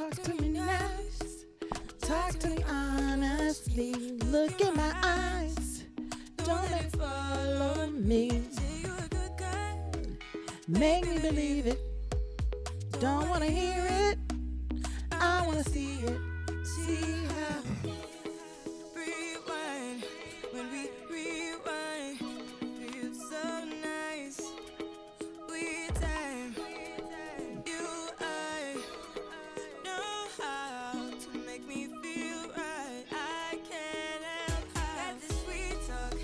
Talk to me nice. Talk to me honestly. Look in my eyes. Don't let it follow me. Make me believe it. Don't wanna hear it. I wanna see it. See how. Rewind. When we rewind, feels so nice. We time. You, I know how to make me feel right. I can't help how this sweet talk.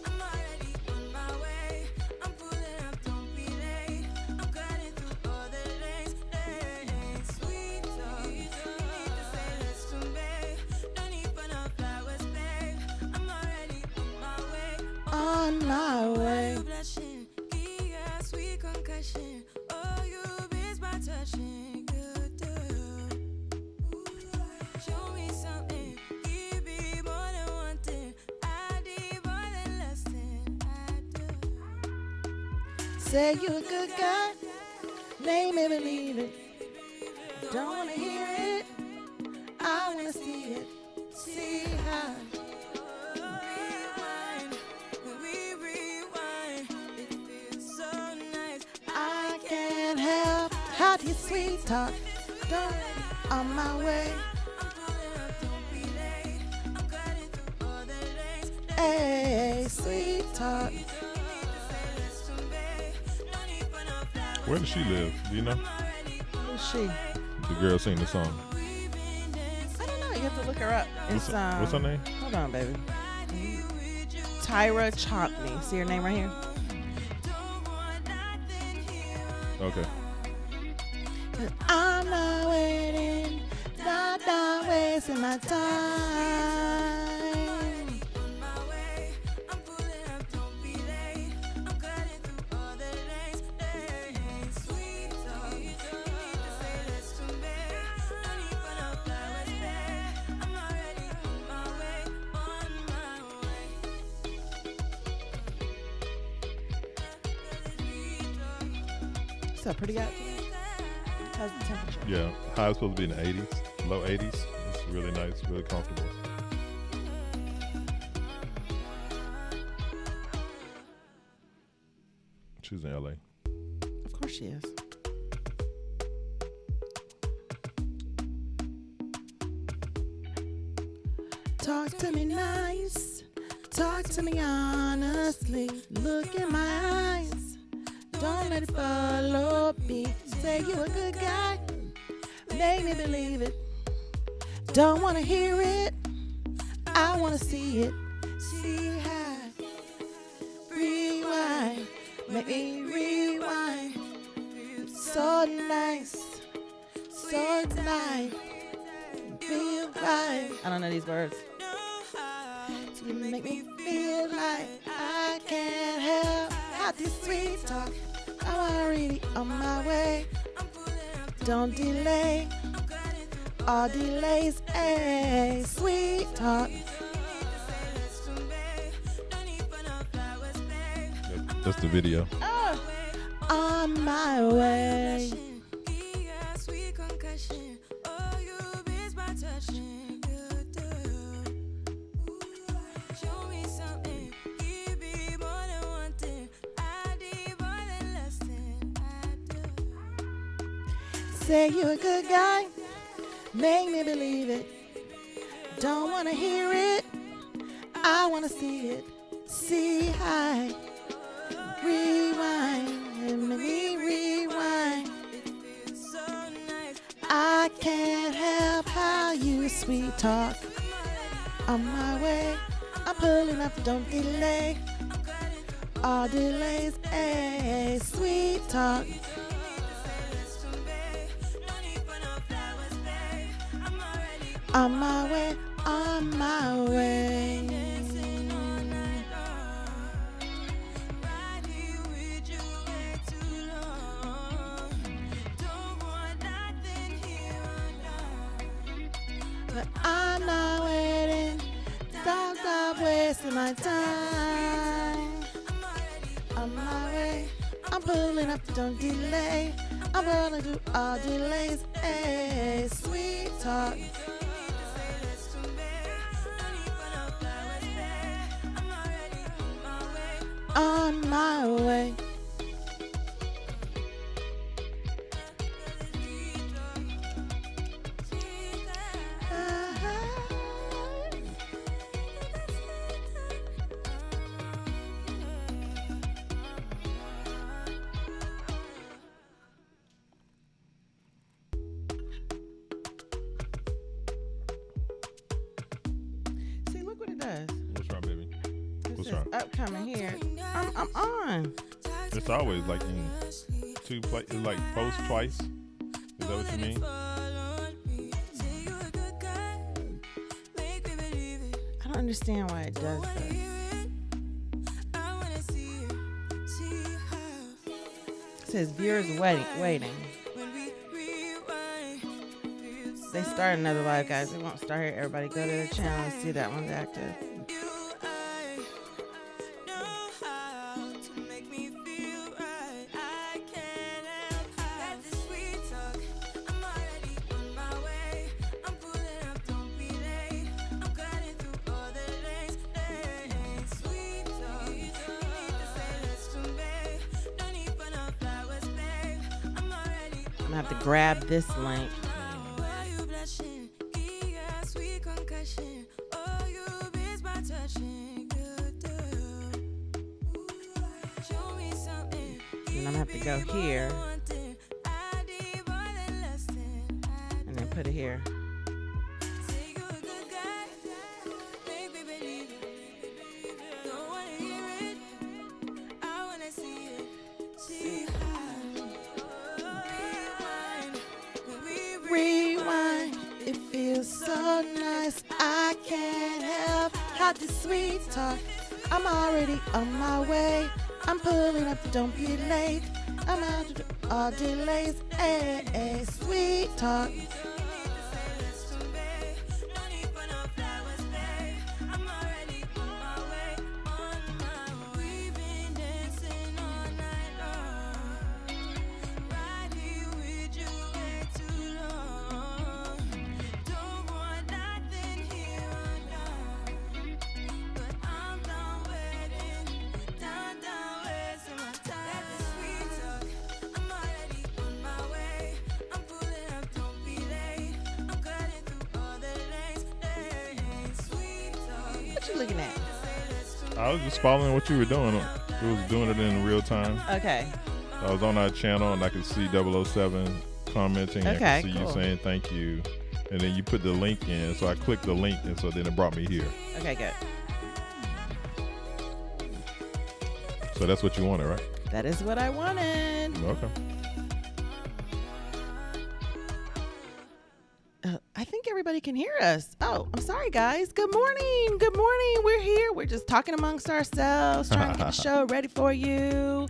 I'm already on my way. I'm pulling up, don't be late. I'm cutting through all the lanes. Sweet talk. You need to say let's convey. No need for no flowers, babe. I'm already on my way. On my way. You blushing, yeah, sweet concussion. Oh, you miss my touching, good do. Show me something, give me more than one thing. I need more than less than I do. Say you a good guy. Make me believe it. Don't wanna hear it. I wanna see it. See how. Rewind, when we rewind, it feels so nice. I can't help how you sweet talk. Don't on my way. I'm pulling up, don't be late. I'm cutting through all the lanes. Hey, sweet talk. Where does she live? Do you know? Who's she? The girl singing the song. I don't know. You have to look her up. It's What's her name? Hold on, baby. Tyra Chotney. See her name right here? Okay. I'm not waiting, not wasting my time. What's up, pretty guy? How's the temperature? Yeah. High is supposed to be in the 80s, low 80s. It's really nice, really comfortable. She's in LA. Of course she is. Talk to me nice. Talk to me honestly. Look in my eyes. Don't let it follow me. Say you a good guy. Make me believe it. Don't wanna hear it. I wanna see it. See how. Rewind. Make me rewind. So nice. So nice. Feel right. I don't know these words. You make me feel like I can't help how this sweet talk. I'm already on my way. Don't delay. All delays, a sweet talk. That's the video. On my way. Say you a good guy, make me believe it. Don't wanna hear it, I wanna see it. See high, rewind, and make me rewind. I can't help how you sweet talk. On my way, I'm pulling up, don't delay. All delays, a sweet talk. On my way, on my way. But I'm not waiting, stop wasting my time. On my way, I'm pulling up, don't delay. I'm gonna do all delays. Hey, sweet talk. On my way. See, look what it does. What's wrong, baby? It What's says wrong? upcoming here. I'm on. It's always like in two places, like post twice. Is that what you mean? I don't understand why it does this. It says viewers waiting. They start another live, guys. It won't start here. Everybody go to the channel and see that one's active. I'm gonna have to grab this link. And I'm gonna have to go here and then put it here. Rewind, it feels so nice. I can't help how the sweet talk. I'm already on my way. I'm pulling up, don't be late. I'm out of all delays. Hey, sweet talk. What you looking at? I was just following what you were doing. It was doing it in real time. Okay. I was on our channel and I could see 007 commenting. I Okay, could see cool. you saying thank you. And then you put the link in. So I clicked the link and so then it brought me here. Okay, good. So that's what you wanted, right? That is what I wanted. Okay. I think everybody can hear us. Oh, I'm sorry, guys. Good morning. Good morning. We're here. We're just talking amongst ourselves, trying to get the show ready for you.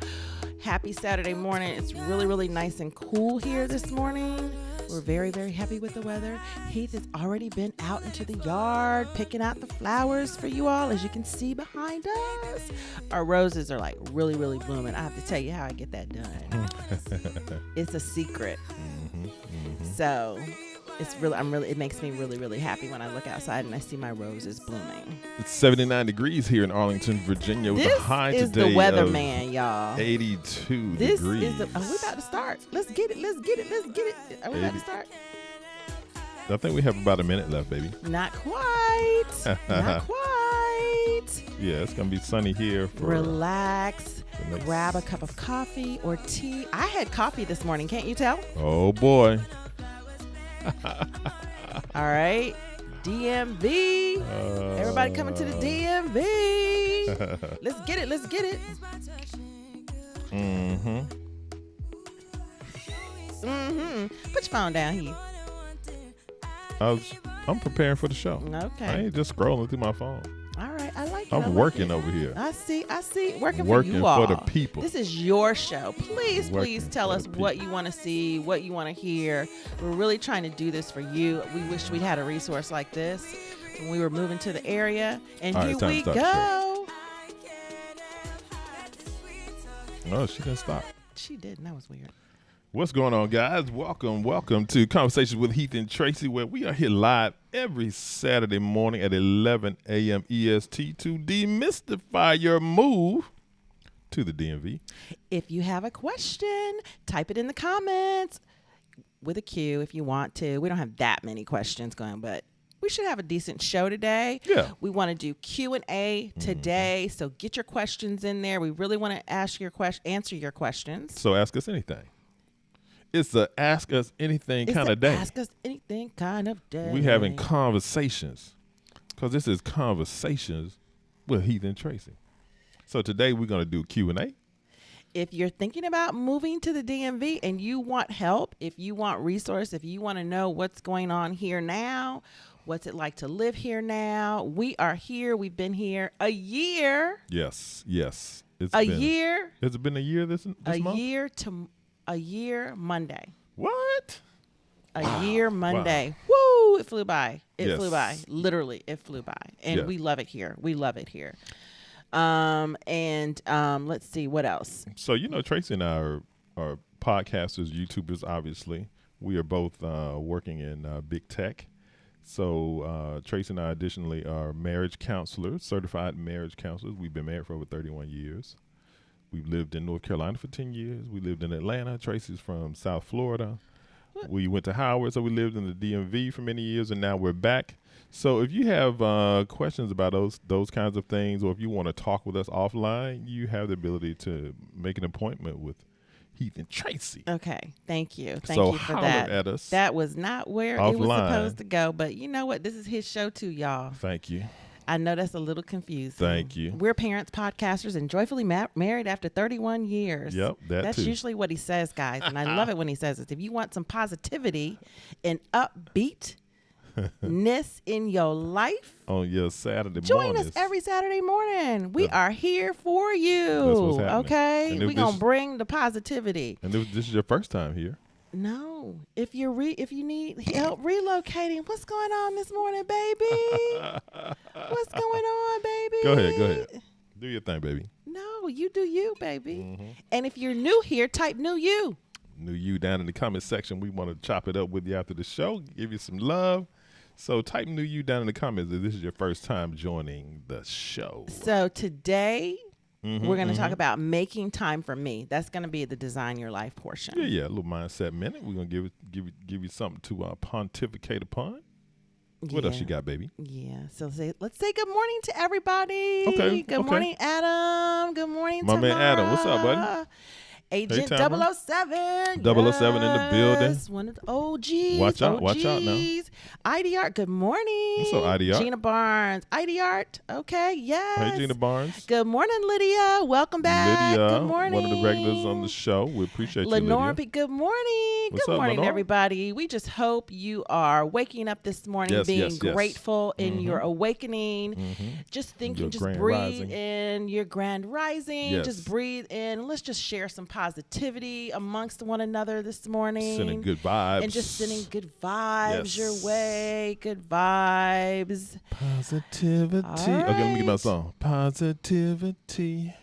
Happy Saturday morning. It's really, really nice and cool here this morning. We're very, very happy with the weather. Heath has already been out into the yard picking out the flowers for you all, as you can see behind us. Our roses are like really, really blooming. I have to tell you how I get that done. It's a secret. So it makes me really, really happy when I look outside and I see my roses blooming. It's 79 degrees here in Arlington, Virginia with a This high is today the of weatherman, y'all. 82 This degrees. is are we about to start? Let's get it. Let's get it. Let's get it. Are we about to 80. start? I think we have about a minute left, baby. Not quite. Not quite. Yeah, it's going to be sunny here for Relax. the next- Grab a cup of coffee or tea. I had coffee this morning. Can't you tell? Oh boy. All right. DMV. Everybody coming to the DMV. Let's get it. Let's get it. Put your phone down here. I'm preparing for the show. I Okay. ain't just scrolling through my phone. All right. I like it. I I'm like working it. over here. I see. Working Working for you for all. the people. This is your show. Please, Working please tell for us the what people. you want to see, what you want to hear. We're really trying to do this for you. We wish we'd had a resource like this when we were moving to the area. And All right, here it's time to we start the go. No, she didn't stop. She didn't. That was weird. What's going on, guys? Welcome to Conversations with Heath and Tracy, where we are here live every Saturday morning at 11 a.m. EST to demystify your move to the DMV. If you have a question, type it in the comments with a Q if you want to. We don't have that many questions going, but we should have a decent show today. Yeah. We want to do Q&A today, so get your questions in there. We really want to answer your questions. So ask us anything. It's a ask us anything kind of day. Ask us anything kind of day. We having conversations, because this is Conversations with Heath and Tracy. So today we're going to do Q&A. If you're thinking about moving to the DMV and you want help, if you want resource, if you want to know what's going on here now, what's it like to live here now, we are here. We've been here a year. Yes. It's been a year this month? A year Monday. What? A year Monday. Wow. Woo! It flew by. It flew by. Literally, it flew by. And we love it here. Let's see what else. So, Tracy and I are podcasters, YouTubers, obviously. We are both working in big tech. So Tracy and I additionally are marriage counselors, certified marriage counselors. We've been married for over 31 years. We've lived in North Carolina for 10 years. We lived in Atlanta. Tracy's from South Florida. What? We went to Howard, so we lived in the DMV for many years, and now we're back. So if you have questions about those kinds of things, or if you want to talk with us offline, you have the ability to make an appointment with Heath and Tracy. Okay, thank you. Thank you for that. At us that was not where offline. It was supposed to go, but you know what? This is his show too, y'all. Thank you. I know that's a little confusing. Thank you. We're parents, podcasters, and joyfully married after 31 years. Yep, that's too. Usually what he says, guys, and I love it when he says it. If you want some positivity and upbeatness in your life, on your Saturday join mornings. us every Saturday morning. We are here for you. That's what's happening. Okay, we're gonna bring the positivity. And this is your first time here. No, if you need help relocating, what's going on this morning, baby? What's going on, baby? Go ahead. Do your thing, baby. No, you do you, baby. Mm-hmm. And if you're new here, type new you. New you down in the comment section. We want to chop it up with you after the show, give you some love. So type new you down in the comments if this is your first time joining the show. So today, we're going to talk about making time for me. That's going to be the Design Your Life portion. Yeah, a little mindset minute. We're going to give you something to pontificate upon. What else you got, baby? Yeah. So let's say good morning to everybody. Okay. Good morning, Adam. Good morning, my man Adam. What's up, buddy? Agent Hey, 007. 007 in the building. One of the OGs. Watch out now. IDR, good morning. What's up, IDR? Gina Barnes. IDR, okay, yes. Hey, Gina Barnes. Good morning, Lydia. Welcome back. Lydia, good morning. one of the regulars on the show. We appreciate Lenore, you, Lydia. good morning. What's good up, morning, Lenore? everybody. We just hope you are waking up this morning being grateful in your awakening. Just thinking, Your just grand breathe rising. in your grand rising. Yes. Just breathe in. Let's just share some positivity amongst one another this morning. Sending good vibes. And just sending good vibes Yes. your way. Good vibes. Positivity. All Okay, let me get my right. song. Positivity.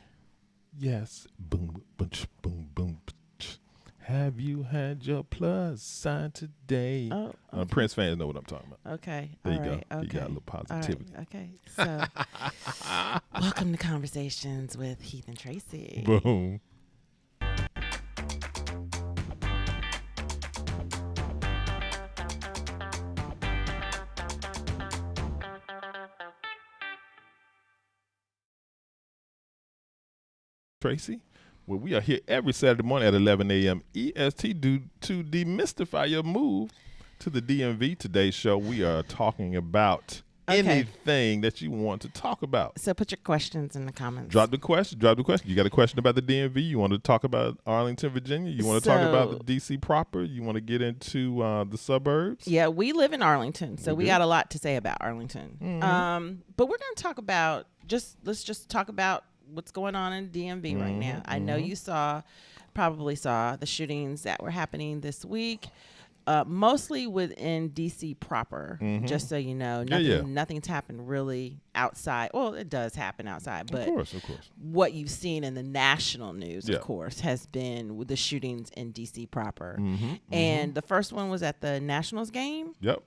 Yes. Boom, boom, boom, boom. Have you had your plus sign today? Oh, okay. Prince fans know what I'm talking about. Okay. There you all go. right, You Okay. got a little All right, positivity. Okay. So, welcome to Conversations with Heath and Tracy. Boom. Tracy, well, we are here every Saturday morning at 11 a.m. EST to demystify your move to the DMV. Today's show, we are talking about anything that you want to talk about. So put your questions in the comments. Drop the question. You got a question about the DMV? You want to talk about Arlington, Virginia? You want to talk about the DC proper? You want to get into the suburbs? Yeah, we live in Arlington, so we do? got a lot to say about Arlington. But we're going to talk about let's just talk about what's going on in DMV right now. I know you probably saw the shootings that were happening this week. mostly within DC proper, just so you know. Nothing's happened really outside. Well, it does happen outside, but of course. what you've seen in the national news, Yeah. of course, has been with the shootings in DC proper. Mm-hmm. And the first one was at the Nationals game. Yep.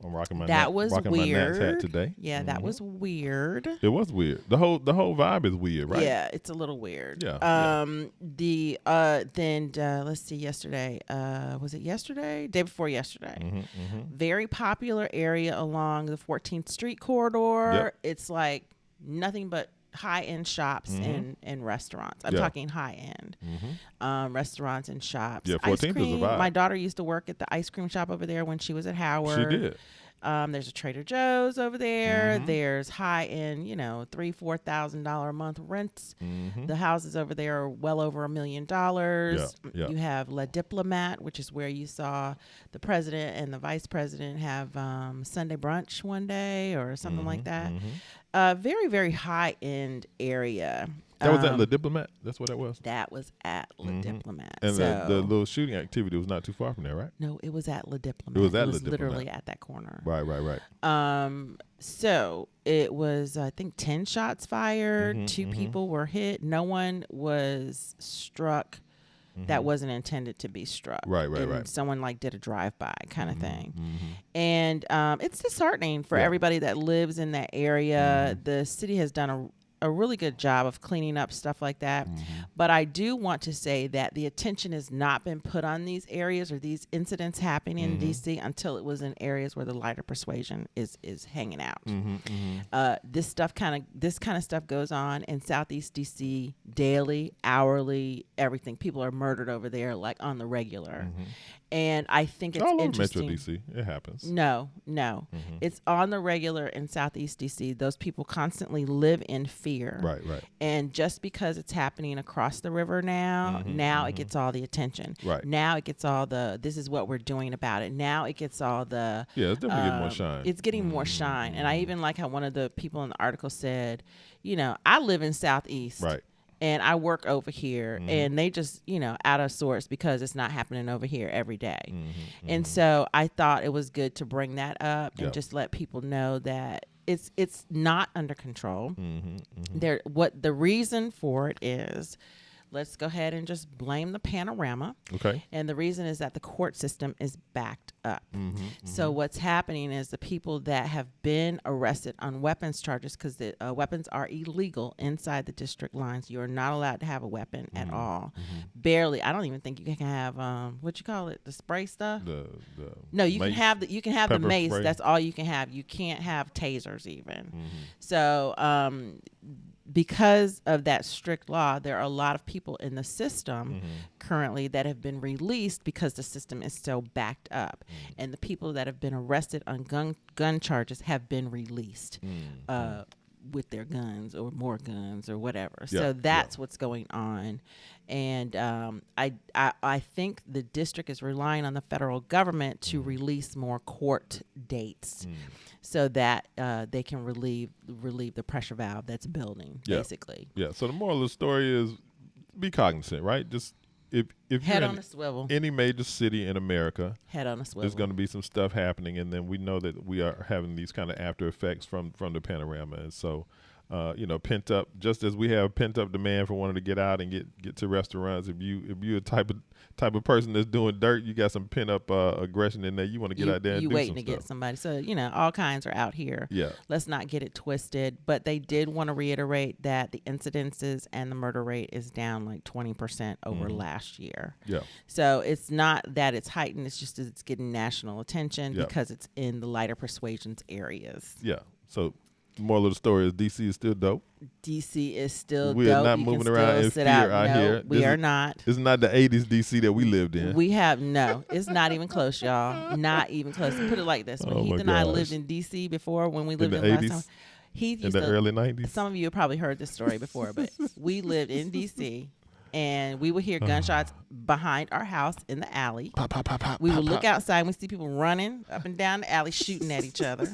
I'm rocking my That was rocking my Nats hat weird. today. Yeah, that was weird. It was weird. The whole vibe is weird, right? Yeah, it's a little weird. Yeah, Then let's see. Yesterday, was it yesterday? Day before yesterday. Very popular area along the 14th Street corridor. Yep. It's like nothing but high-end shops and restaurants. I'm talking high-end restaurants and shops. Yeah, 14th is a cream. vibe. My daughter used to work at the ice cream shop over there when she was at Howard. She did. There's a Trader Joe's over there. There's high-end, $3,000-$4,000 a month rents. The houses over there are well over $1 million. Yeah. You have La Diplomat, which is where you saw the president and the vice president have Sunday brunch one day or something like that. Very, very high-end area. That was at La Diplomat? That's what that was? That was at La Diplomat. And so, the little shooting activity was not too far from there, right? no, it was at La Diplomat. It was at La Diplomat. Literally at that corner. Right. So it was, I think, 10 shots fired. 2 people were hit. No one was struck that wasn't intended to be struck. Right. Someone did a drive-by kind of thing. And it's disheartening for everybody that lives in that area. The city has done a really good job of cleaning up stuff like that. But I do want to say that the attention has not been put on these areas or these incidents happening in DC until it was in areas where the lighter persuasion is hanging out. This kind of stuff goes on in Southeast DC daily, hourly, everything. People are murdered over there on the regular. And I think it's all over interesting. Metro DC, it happens. No. It's on the regular in Southeast DC. Those people constantly live in fear. Right. And just because it's happening across the river now, it gets all the attention. Right. Now it gets all this is what we're doing about it. Now it gets all the... Yeah, it's definitely getting more shine. It's getting more shine. And I even like how one of the people in the article said, I live in Southeast. Right. And I work over here, and they just, out of sorts because it's not happening over here every day. And so I thought it was good to bring that up and just let people know that it's not under control. What the reason for it is, let's go ahead and just blame the panorama. Okay. And the reason is that the court system is backed up. So what's happening is the people that have been arrested on weapons charges, because the weapons are illegal inside the district lines. You are not allowed to have a weapon at all. Barely. I don't even think you can have what you call it, the spray stuff. No, you mace, can have the mace. spray. That's all you can have. You can't have tasers even. So because of that strict law, there are a lot of people in the system currently that have been released because the system is so backed up. And the people that have been arrested on gun charges have been released with their guns or more guns or whatever. So that's what's going on. And I think the district is relying on the federal government to release more court dates so that they can relieve the pressure valve that's building, basically. Yeah. So the moral of the story is be cognizant, right? Just if Head you're on in a swivel. any major city in America, Head on a swivel. there's going to be some stuff happening, and then we know that we are having these kind of after effects from the panorama. And so pent up, just as we have pent up demand for wanting to get out and get to restaurants. If you're a type of person that's doing dirt, you got some pent up aggression in there. You want to get out there and do some stuff. You waiting to get somebody. So all kinds are out here. Yeah. Let's not get it twisted. But they did want to reiterate that the incidences and the murder rate is down 20% over last year. Yeah. So it's not that it's heightened. It's just that it's getting national attention because it's in the lighter persuasions areas. Yeah. So the moral of the story is DC is still dope. DC is still dope. We are not moving around in fear out here. We are not. It's not the 80s DC that we lived in. It's not even close, y'all. Not even close. Put it like this. When Heath and I lived in DC before, when we lived in the last time, Heath used in the early 90s. Some of you have probably heard this story before, but we lived in DC. And we would hear gunshots behind our house in the alley. Pop, pop, pop, pop, we would pop, look pop. outside and we see people running up and down the alley shooting at each other.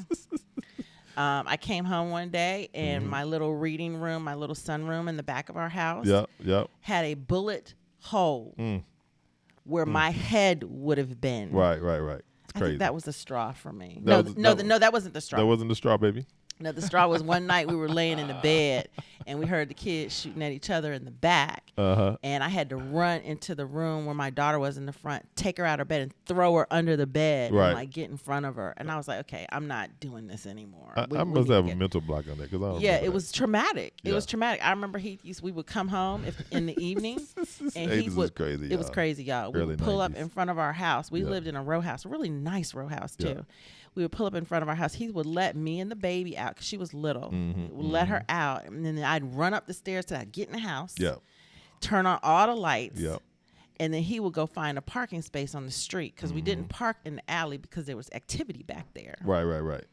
I came home one day and my little reading room, my little sunroom in the back of our house Yep. had a bullet hole where my head would have been. Right. It's I crazy. think that was the straw for me. That That wasn't the straw. That wasn't the straw, baby. No, the straw was one night we were laying in the bed and we heard the kids shooting at each other in the back. And I had to run into the room where my daughter was in the front, take her out of bed and throw her under the bed Right. and like get in front of her. And I was like, okay, I'm not doing this anymore. I must have a mental block on that because I don't. Yeah, remember it that. was traumatic. It Yeah. was traumatic. I remember we would come home in the evening, and he 80s would. was crazy. It was y'all. crazy, y'all. We Early would pull up 90s. in front of our house. We Yeah. lived in a row house, a really nice row house too. Yeah. We would pull up in front of our house. He would let me and the baby out because she was little. Would let her out, and then I'd run up the stairs till I'd get in the house. Yeah. Turn on all the lights. Yeah. And then he would go find a parking space on the street because we didn't park in the alley because there was activity back there. Right.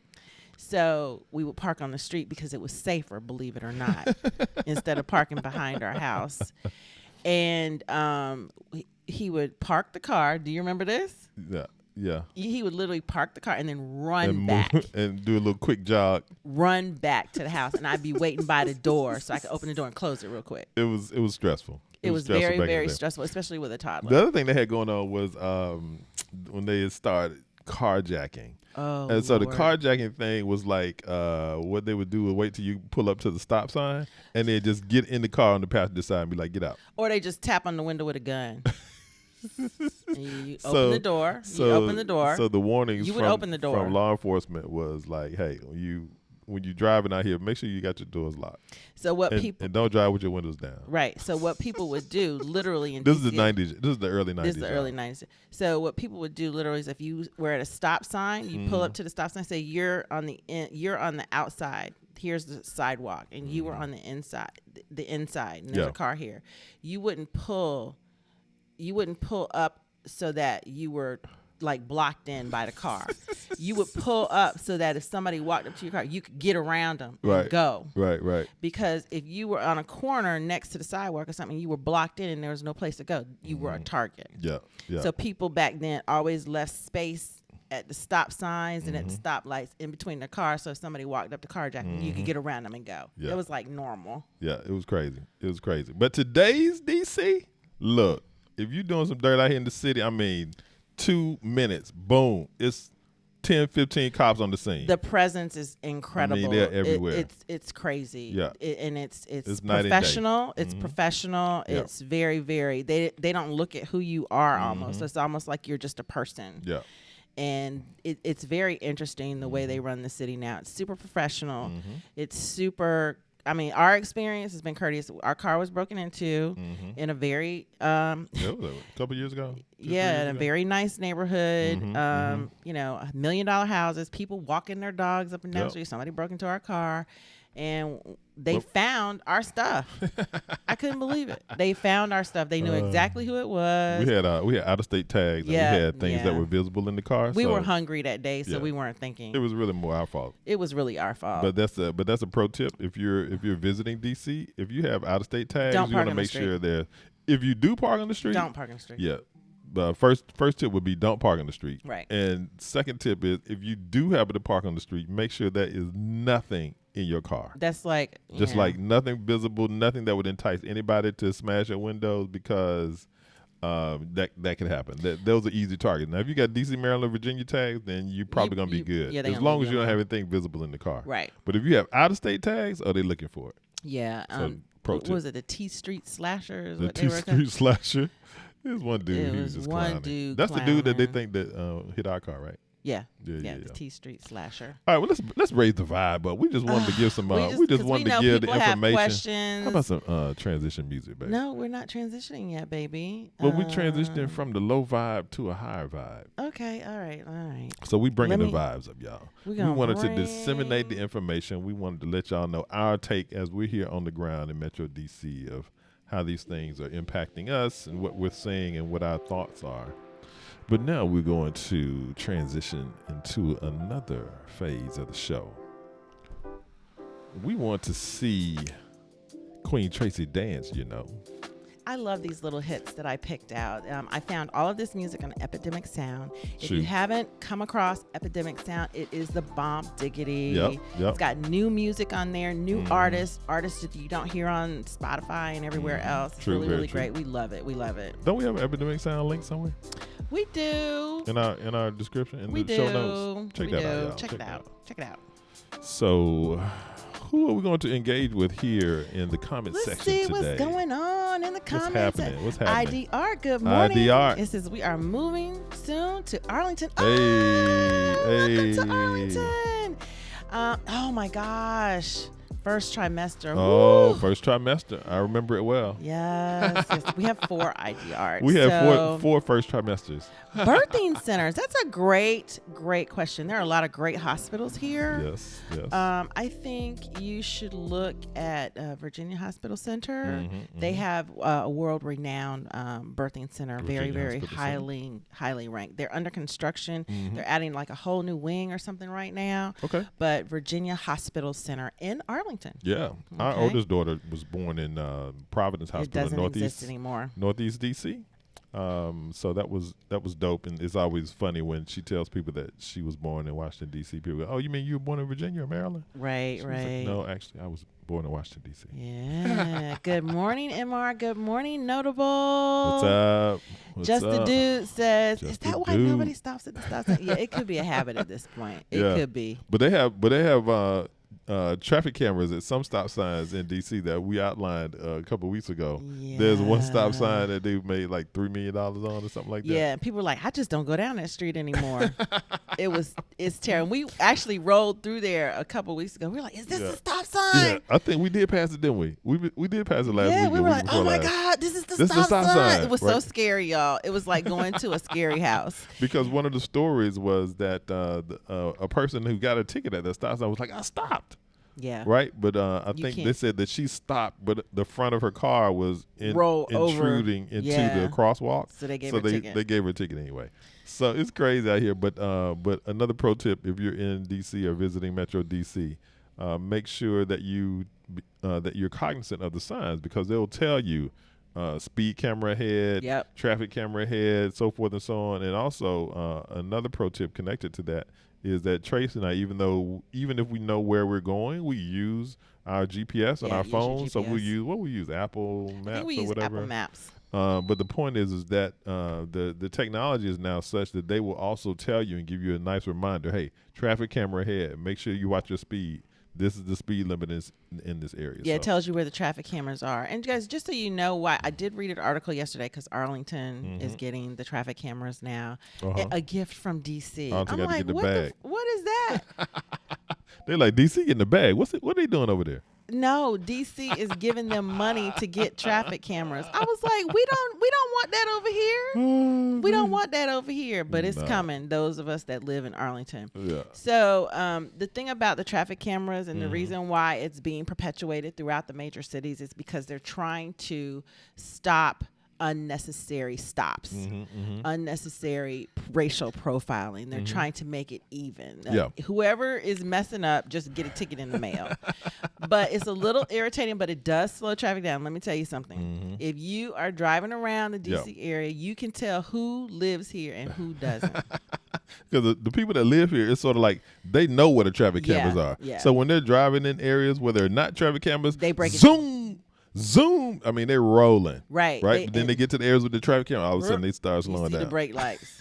So we would park on the street because it was safer, believe it or not, instead of parking behind our house. And he would park the car. Do you remember this? Yeah. He would literally park the car and then run And back, and do a little quick jog. run back to the house. And I'd be waiting by the door so I could open the door and close it real quick. It was stressful. It was stressful very, back in the very day. stressful, especially with a toddler. The other thing they had going on was when they had started carjacking. Oh, And so the Lord. carjacking thing was like what they would do was wait till you pull up to the stop sign and then just get in the car on the passenger side and be like, get out. Or they just tap on the window with a gun. And you So- open the door. You open the door. So the warnings You would from, open the door. from law enforcement was like, hey, when you driving out here, make sure you got your doors locked. So what And, people and don't drive with your windows down. right? So what people would do, literally in This is the DC 90s. This is the early 90s. This is the y'all. early 90s. So what people would do literally is if you were at a stop sign, you pull up to the stop sign, say you're on the outside. Here's the sidewalk, and you were on the inside, and there's Yeah. a car here. You wouldn't pull up so that you were like blocked in by the car. You would pull up so that if somebody walked up to your car, you could get around them and Right. go. Right. Because if you were on a corner next to the sidewalk or something, you were blocked in and there was no place to go. You were a target. Yeah. So people back then always left space at the stop signs and at the stoplights in between their cars. So if somebody walked up to carjacking, you could get around them and go. Yeah. It was like normal. Yeah, it was crazy. But today's DC, look, if you're doing some dirt out here in the city, I mean, 2 minutes, boom, it's 10, 15 cops on the scene. The presence is incredible. they're everywhere. It's crazy. Yeah. And it's It's night and day. professional. It's professional. Yeah. It's very, very. They don't look at who you are almost. It's almost like you're just a person. yeah. And it's very interesting the way they run the city now. It's super professional. It's super. I mean, our experience has been courteous. Our car was broken into in a very Yeah, it was a couple years ago. 2-3 yeah, years in a ago. very nice neighborhood. You know, $1 million houses, people walking their dogs up and down the Yep. street. Somebody broke into our car and they Well- found our stuff. I couldn't believe it. They found our stuff. They knew exactly who it was. We had out of state tags. And Yeah, we had things that yeah. were visible in the car. We so were hungry that day, so Yeah. we weren't thinking. It was really more our fault. It was really our fault. But that's a pro tip. If you're visiting DC, if you have out of state tags, Don't you park want to on the make street. sure that if you do park on the street, Don't park on the street. Yeah. But first tip would be don't park on the street. Right. And second tip is if you do happen to park on the street, make sure there is nothing in your car. That's like Just yeah. like nothing visible, nothing that would entice anybody to smash your windows because that could happen. Those are easy targets. Now, if you got DC, Maryland, Virginia tags, then you're probably going to be good. yeah, they as gonna long leave as you you don't alone. have anything visible in the car. Right. But if you have out-of-state tags, are they looking for it? Yeah. So, pro what tip. was it? The T Street Slashers? The What they were T-Street Slasher. There's one dude It who's was just one clowning. dude That's the dude that they clowning. think that hit our car, right? Yeah. Yeah. The T Street Slasher. All right, well let's raise the vibe, but we just wanted to give some. We just 'cause wanted we to know give the people have information. questions. How about some transition music, baby? No, we're not transitioning yet, baby. But we transitioning from the low vibe to a higher vibe. Okay, all right. So we bringing Let the me- vibes up, y'all. We We gonna wanted to disseminate the bring- information. We wanted to let y'all know our take as we're here on the ground in Metro DC of how these things are impacting us and what we're seeing and what our thoughts are. But now we're going to transition into another phase of the show. We want to see Queen Tracy dance, you know. I love these little hits that I picked out. I found all of this music on Epidemic Sound. If you haven't come across Epidemic Sound, it is the bomb diggity. Yep. It's got new music on there, new artists that you don't hear on Spotify and everywhere else. It's True, really, very really true. great. We love it. We love it. Don't we have an Epidemic Sound link somewhere We do. in our description in We the do. show notes? Check We that do. out, y'all. Check it out. Check it out. So, who are we going to engage with here in the comment Let's section see today? what's going on in the comments. What's happening? IDR, good morning. IDR. It says we are moving soon to Arlington. Hey, Welcome to hey. Arlington. Oh my gosh. First trimester. Oh, Woo. first trimester. I remember it well. Yes. We have 4 IDRs. We have So, four first trimesters. birthing centers. That's a great question. There are a lot of great hospitals here. Yes, yes. I think you should look at Virginia Hospital Center. Mm-hmm, They have a world-renowned birthing center, very, Virginia very Hospital highly ranked. They're under construction. Mhm. They're adding like a whole new wing or something right now. Okay. But Virginia Hospital Center in Arlington. Yeah. Our Okay. oldest daughter was born in Providence It Hospital in doesn't exist anymore. Northeast DC. So that was dope, and it's always funny when she tells people that she was born in Washington D.C. People go, "Oh, you mean you were born in Virginia or Maryland?" Right, She was like, right. no, actually, I was born in Washington D.C. Yeah. Good morning, MR. Good morning, Notable. What's up? What's Just up? the Dude says, Just is the that why Dude. nobody stops at the stop sign? Yeah, it could be a habit at this point. It Yeah. could be. But they have traffic cameras at some stop signs in D.C. that we outlined a couple of weeks ago. There's one stop Yeah. sign that they've made like $3 million on or something like that. Yeah, and people are like, I just don't go down that street anymore. It's terrible. We actually rolled through there a couple weeks ago. We were like, is this Yeah. the stop Yeah, sign? I think we did pass it, didn't we? We did pass it last Yeah, week. we or were week like, before oh my last. God, this is the This is the stop stop sign. sign, It was so right. scary, y'all. It was like going to a scary house. Because one of the stories was that a person who got a ticket at that stop sign was like, I stopped. Yeah. Right? But I You think they can't- said that she stopped, but the front of her car was Roll over. intruding into Yeah. the crosswalk. So they gave her a ticket. They gave her a ticket anyway. So it's crazy out here. But another pro tip, if you're in D.C. or visiting Metro D.C., make sure that you're cognizant of the signs, because they'll tell you speed camera ahead, Yep. traffic camera ahead, so forth and so on. And also another pro tip connected to that is that Tracy and I, even if we know where we're going, we use our GPS on Yeah, our use your phone. So GPS. we use Apple I Maps think we or use whatever. Apple Maps. But the point is that the technology is now such that they will also tell you and give you a nice reminder. Hey, traffic camera ahead. Make sure you watch your speed. This is the speed limit in this area. Yeah, So, it tells you where the traffic cameras are. And guys, just so you know why, I did read an article yesterday because Arlington is getting the traffic cameras now. Uh-huh. A gift from DC. Arlington I'm got to like, get the what, bag. what is that? they're like, DC getting the bag. What are they doing over there? No, DC is giving them money to get traffic cameras. I was like, we don't want that over here. We don't want that over here, but it's Nah. coming. Those of us that live in Arlington. Yeah. So the thing about the traffic cameras and the Mm-hmm. reason why it's being perpetuated throughout the major cities is because they're trying to stop unnecessary stops, unnecessary racial profiling. They're trying to make it even. Yeah. Whoever is messing up, just get a ticket in the mail. But it's a little irritating, but it does slow traffic down. Let me tell you something. If you are driving around the DC area, you can tell who lives here and who doesn't. Because the people that live here, it's sort of like they know where the traffic Yeah, cameras are. yeah. So when they're driving in areas where there are not traffic cameras, They break it. zoom. I mean, they're rolling. Right. Right. But then they get to the areas with the traffic camera. All of a sudden, they start You slowing see the down. brake lights.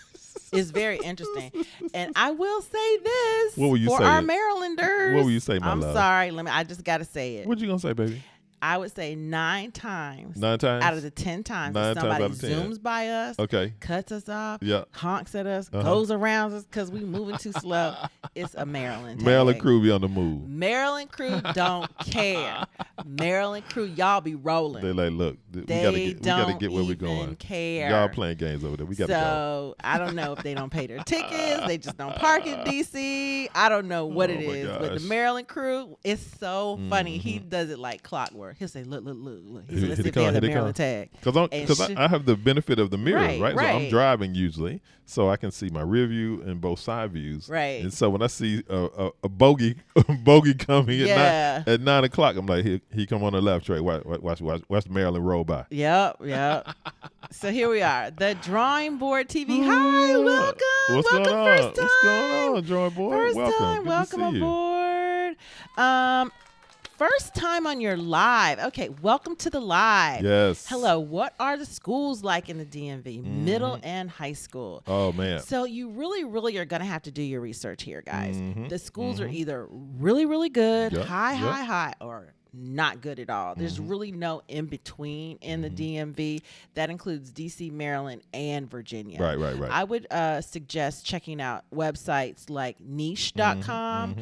It's very interesting. And I will say this What will you for say? our Marylanders. What will you say, my I'm love? sorry. I just got to say it. What you gonna say, baby? I would say 9 times 9 times out of the 10 times 9 that times somebody out of 10. zooms by us, Okay. cuts us off, Yeah. honks at us, Uh-huh. goes around us because we moving too slow. It's a Maryland. Maryland tag. crew be on the move. Maryland crew don't care. Maryland crew, y'all be rolling. They like, look, we They gotta get where we're even going. care. Y'all playing games over there. We gotta go. So I don't know if they don't pay their tickets. They just don't park in DC. I don't know what Oh it my is. But gosh. the Maryland crew, it's so funny. He does it like clockwork. door. He'll say, look. He Here said, let's they see if they come, have here the they Maryland come. tag. Because And I have the benefit of the mirror, Right, right? So I'm right. driving usually, so I can see my rear view and both side views. Right. And so when I see a bogey coming Yeah. at 9 o'clock, I'm like, he come on the left, Trey. Watch the Maryland roll by. Yep. So here we are, the Drawing Board TV. Hi, welcome. What's welcome going on? first time. What's going on, Drawing Board? First Welcome. time, Good to welcome see you. aboard. First time on your live. Okay, welcome to the live. Yes. Hello, what are the schools like in the DMV, middle and high school? Oh man. So you really are going to have to do your research here, guys. Mhm. The schools are either really good, Yep, high, or not good at all. There's really no in between in the DMV. That includes DC, Maryland, and Virginia. Right. I would suggest checking out websites like niche.com.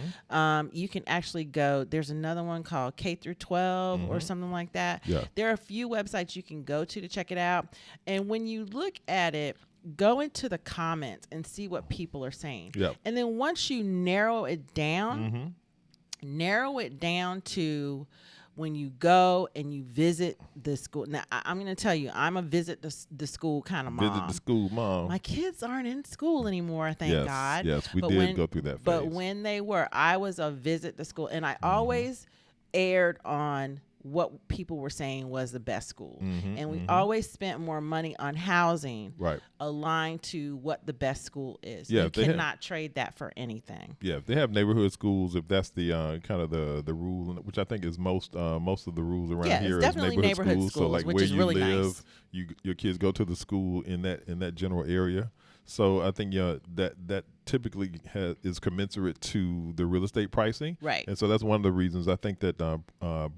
You can actually go, there's another one called K through 12 or something like that. Yeah. There are a few websites you can go to check it out. And when you look at it, go into the comments and see what people are saying. Yep. And then once you narrow it down, to when you go and you visit the school. Now, I'm going to tell you, I'm a visit the school kind of mom. Visit the school, Mom. My kids aren't in school anymore, thank yes, God. Yes, we But did when- go through that phase. But when they were, I was a visit the school, and I always aired on what people were saying was the best school. And we always spent more money on housing Right. aligned to what the best school is. Yeah, you if they have- cannot trade that for anything. Yeah, if they have neighborhood schools, if that's the kind of the rule, which I think is most of the rules around Yeah, it's here is definitely neighborhood So schools, like which where is you really live, nice. your kids go to the school in that general area. So I think that typically is commensurate to the real estate pricing. Right. And so that's one of the reasons I think that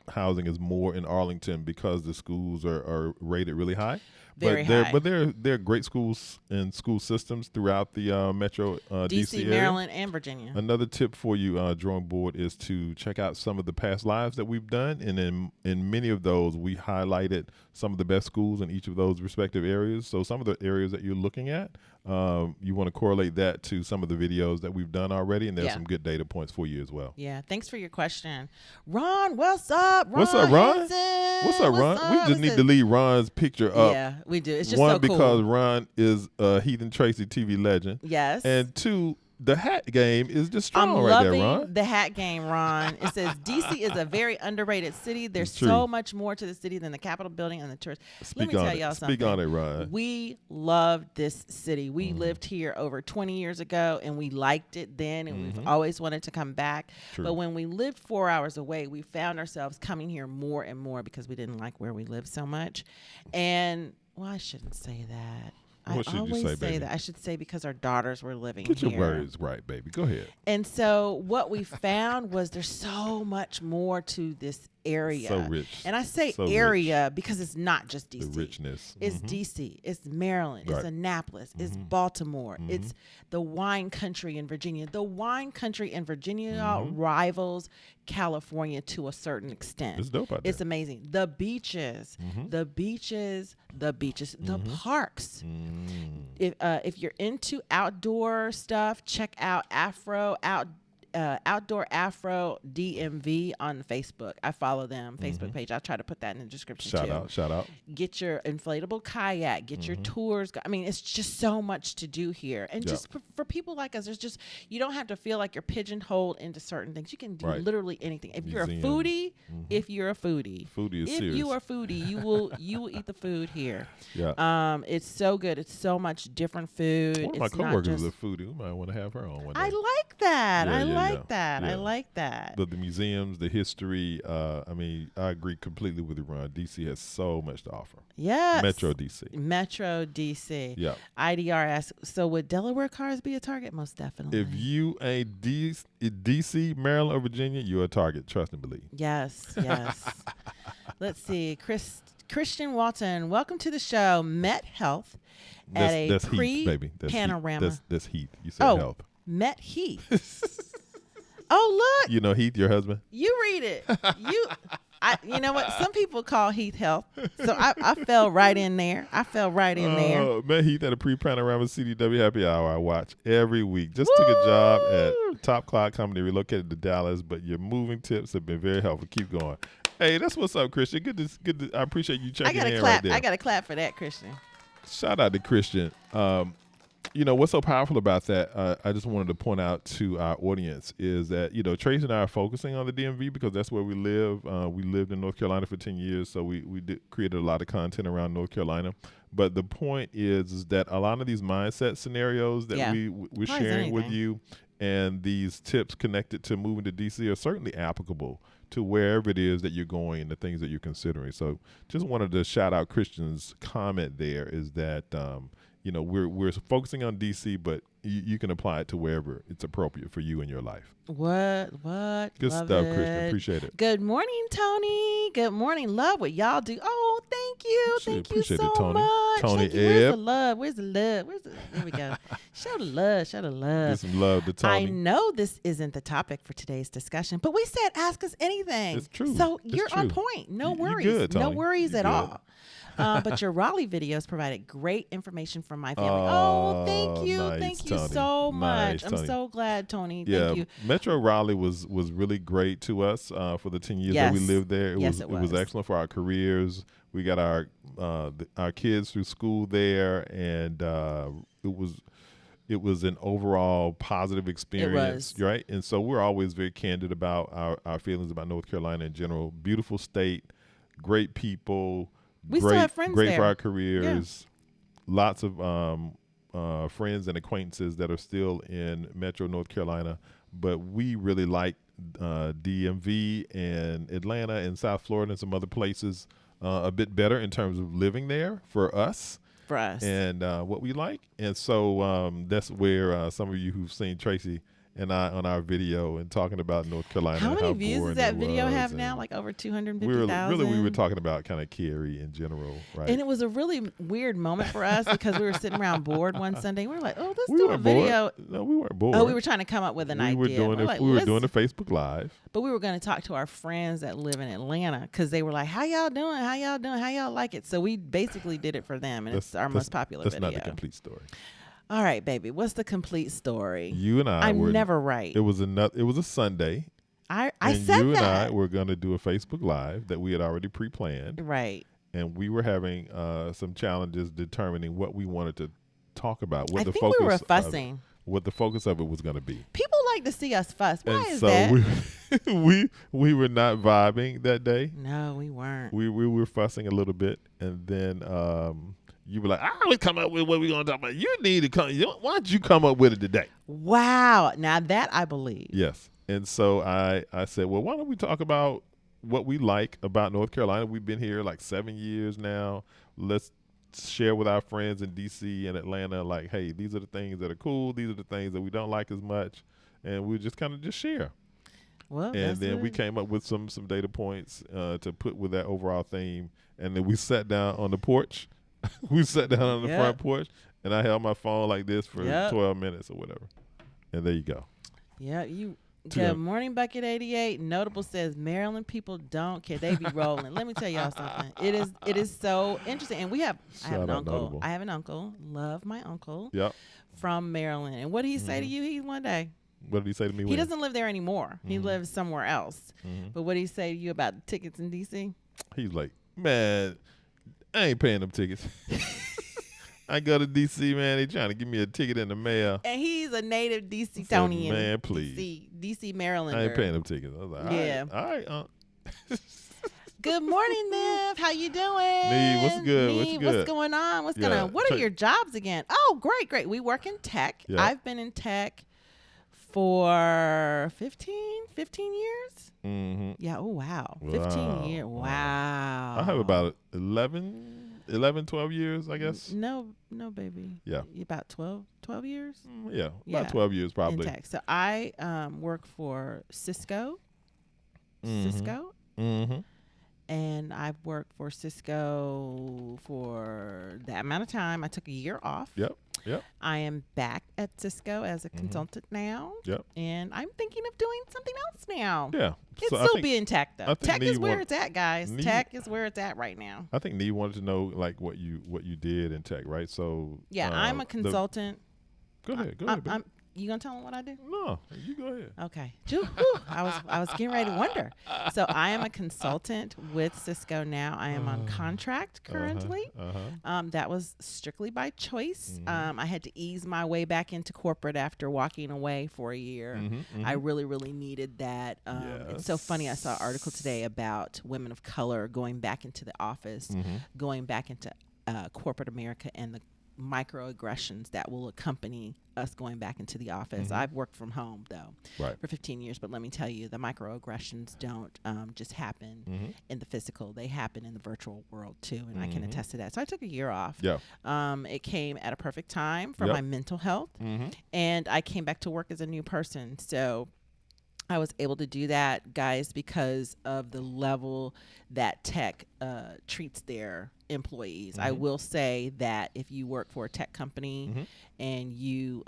housing is more in Arlington because the schools are rated really high. Very high. But there are great schools and school systems throughout the metro DC area. Maryland, and Virginia. Another tip for you, Drawing Board, is to check out some of the past lives that we've done. And in many of those, we highlighted some of the best schools in each of those respective areas. So some of the areas that you're looking at, you want to correlate that to some of the videos that we've done already. And there's some good data points for you as well. Yeah, thanks for your question. Ron, what's up? What's up, Ron? Hansen? What's up, Ron? We just It need says- to leave Ron's picture up. Yeah, we do. It's just One, so cool. because Ron is a Heath and Tracy TV legend. Yes. And two, the hat game is just strong I'm right there, loving Ron. the hat game, Ron. It says DC is a very underrated city. There's True. so much more to the city than the Capitol building and the tourists. Let me tell y'all something. Speak on it, Ron. We loved this city. We lived here over 20 years ago, and we liked it then, and we've always wanted to come back. True. But when we lived 4 hours away, we found ourselves coming here more and more because we didn't like where we lived so much. And, well, I shouldn't say that. What should you always say, baby? that. I should say because our daughters were living Get here. your words right, baby. Go ahead. And so what we found was there's so much more to this area. So rich. And I say So area because it's not just The DC. richness. It's Mhm. DC, it's Maryland, Right. it's Annapolis, it's Baltimore, it's the wine country in Virginia. The wine country in Virginia y'all, rivals California to a certain extent. It's dope out there. It's amazing. The beaches, the parks. If you're into outdoor stuff, check out Outdoor Afro DMV on Facebook. I follow them Facebook page. I'll try to put that in the description too. Shout out. Get your inflatable kayak, get your tours. I mean, it's just so much to do here. And Yeah. just for people like us, there's just, you don't have to feel like you're pigeonholed into certain things. You can do Right. literally anything. If you're a Museum. foodie, if you're a foodie, Foodie is if serious. you are a foodie, you will eat the food here. Yeah. It's so good. It's so much different food. One of my It's not coworkers is just- a foodie. We might want to have her on one day. I like that. Yeah, I yeah, like yeah. that. I Yeah. like that. The museums, the history. I mean, I agree completely with you, Ron. DC has so much to offer. Yes. Metro DC. Metro DC. Yeah. IDR asks, so would Delaware cars be a target? Most definitely. If you ain't DC, Maryland, or Virginia, you're a target. Trust and believe. Yes. Let's see. Christian Walton, welcome to the show. Met Health at a That's Heath, baby. That's pre-panorama. Heath. That's Heath. You said health. Met Heath. Oh, look. You know Heath, your husband? You read it. You know what? Some people call Heath Health. So I fell right in there. Oh, met Heath at a pre-panorama CDW happy hour I watch every week. Just took a job at Top Cloud Company, relocated to Dallas, but your moving tips have been very helpful. Keep going. Hey, that's what's up, Christian. Good to I appreciate you I checking got to in clap. right there. I got to clap for that, Christian. Shout out to Christian. What's so powerful about that, I just wanted to point out to our audience is that, Tracy and I are focusing on the DMV because that's where we live. We lived in North Carolina for 10 years, so we created a lot of content around North Carolina. But the point is that a lot of these mindset scenarios that we're sharing with you and these tips connected to moving to DC are certainly applicable to wherever it is that you're going and the things that you're considering. So just wanted to shout out Christian's comment there is that, we're focusing on DC, but you can apply it to wherever it's appropriate for you in your life. What? Good Love stuff, it. Christian. Appreciate it. Good morning, Tony. Good morning. Love what y'all do. Oh, thank you. Thank you Appreciate so it, Tony. much. Tony Thank you. Where's the Ebb. love? Where's the love? There we go. Show the love. Show the love. Give some love to Tony. I know this isn't the topic for today's discussion, but we said ask us anything. It's true. So It's you're on true. point. No You worries. good, No Tony. worries You at good. all. But your Raleigh videos provided great information for my family. Oh, Thank you. nice, Thank you Tony. so much. Nice, I'm Tony. so glad, Tony. Yeah, Thank you. Metro Raleigh was really great to us for the 10 years that we Yes. lived there. It Yes, was it was was. excellent for our careers. We got our kids through school there, and it was an overall positive experience, was. right? And so we're always very candid about our feelings about North Carolina in general. Beautiful state, great people, We still have friends great there. for our careers. Lots of friends and acquaintances that are still in Metro North Carolina, but we really like DMV and Atlanta and South Florida and some other places a bit better in terms of living there for us. For us. And what we like. And so that's where some of you who've seen Tracy and I on our video and talking about North Carolina. How and many views boring does that it video was, have and now? Like over 250,000? we were talking about kind of Cary in general, right? And it was a really weird moment for us because we were sitting around bored one Sunday. We were like, oh, let's we do a weren't video. bored. No, we weren't bored. Oh, we were trying to come up with an idea. We were doing a Facebook Live. But we were going to talk to our friends that live in Atlanta because they were like, how y'all doing? How y'all doing? How y'all like it? So we basically did it for them, and it's our most popular That's video. not the complete story. All right, baby. What's the complete story? You and I I'm were never right. It was a Sunday. I and said you that. and I were going to do a Facebook Live that we had already pre-planned. Right. And we were having some challenges determining what we wanted to talk about. What I the think focus we were of- fussing. what the focus of it was going to be. People like to see us fuss. Why And is so that? we were not vibing that day. No, we weren't. We were fussing a little bit, and then you were like, "I always come up with what we're going to talk about. You need to come. Why don't you come up with it today?" Wow. Now that I believe. Yes. And so I said, well, why don't we talk about what we like about North Carolina? We've been here like 7 years now. Let's share with our friends in D.C. and Atlanta, like, hey, these are the things that are cool. These are the things that we don't like as much. And we just kind of just share. Well, And that's then what we it- came up with some data points to put with that overall theme. And then we sat down on the porch. We sat down on the Yep. front porch, and I held my phone like this for Yep. 12 minutes or whatever. And there you go. Yeah, you. Two Good of- morning, Bucket 88. Notable says Maryland people don't care. They be rolling. Let me tell y'all something. It is so interesting. And I have Shout an out uncle. Notable. I have an uncle. Love my uncle Yep. from Maryland. And what did he say to you? He one day. What did he say to me? He doesn't live there anymore. He Mhm. lives somewhere else. Mhm. But what did he say to you about the tickets in DC? He's like, man, I ain't paying them tickets. I go to D.C., man. They trying to give me a ticket in the mail. And he's a native I said, DC-tonian. man, please. DC Marylander. I ain't paying them tickets. I was like, Yeah. all right. Good morning, Nev. How you doing? Neve, what's good? What's Neve, good? What's going on? What's going Yeah, on? What are check- your jobs again? Oh, great. We work in tech. Yeah. I've been in tech for 15 years. Mm-hmm. Yeah. Oh, wow. Wow. 15 years. Wow. Wow. I have about 11, 12 years, I guess. No, baby. Yeah. About 12 years Yeah, Yeah. about 12 years probably. in tech. So I work for Cisco. Mhm. Cisco. Mm-hmm. And I've worked for Cisco for that amount of time. I took a year off. Yep. I am back at Cisco as a Mhm. consultant now. Yep. And I'm thinking of doing something else now. Yeah. It's So I still think, being tech though. I think Tech is Neve where want- it's at, guys. Neve- Tech is where it's at right now. I think Nee wanted to know like what you did in tech, right? So Yeah, I'm a the- consultant. Go ahead. I'm- You gonna tell them what I do? No, you go ahead. Okay. I was getting ready to wonder. So I am a consultant with Cisco now. I am on contract currently. That was strictly by choice. I had to ease my way back into corporate after walking away for a year. I really, really needed that. It's so funny. I saw an article today about women of color going back into the office, going back into corporate America, and the microaggressions that will accompany us going back into the office. I've worked from home though for 15 years, but let me tell you, the microaggressions don't just happen in the physical. They happen in the virtual world too, and I can attest to that. So I took a year off. It came at a perfect time for my mental health, and I came back to work as a new person. So I was able to do that, guys, because of the level that tech treats their employees. I will say that if you work for a tech company and you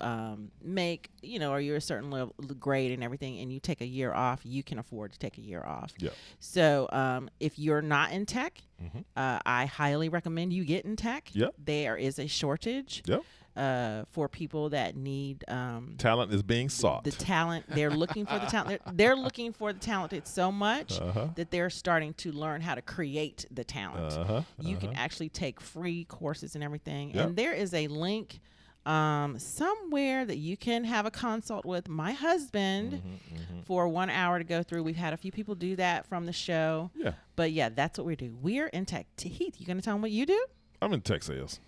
make, or you're a certain level grade and everything, and you take a year off, you can afford to take a year off. So if you're not in tech, I highly recommend you get in tech. There is a shortage. For people that need talent is being sought. The talent, they're looking for the talent. They're looking for the talented so much that they're starting to learn how to create the talent. You can actually take free courses and everything. And there is a link somewhere that you can have a consult with my husband for 1 hour to go through. We've had a few people do that from the show. But yeah, that's what we do. We're in tech. Heath, you going to tell them what you do? I'm in tech sales.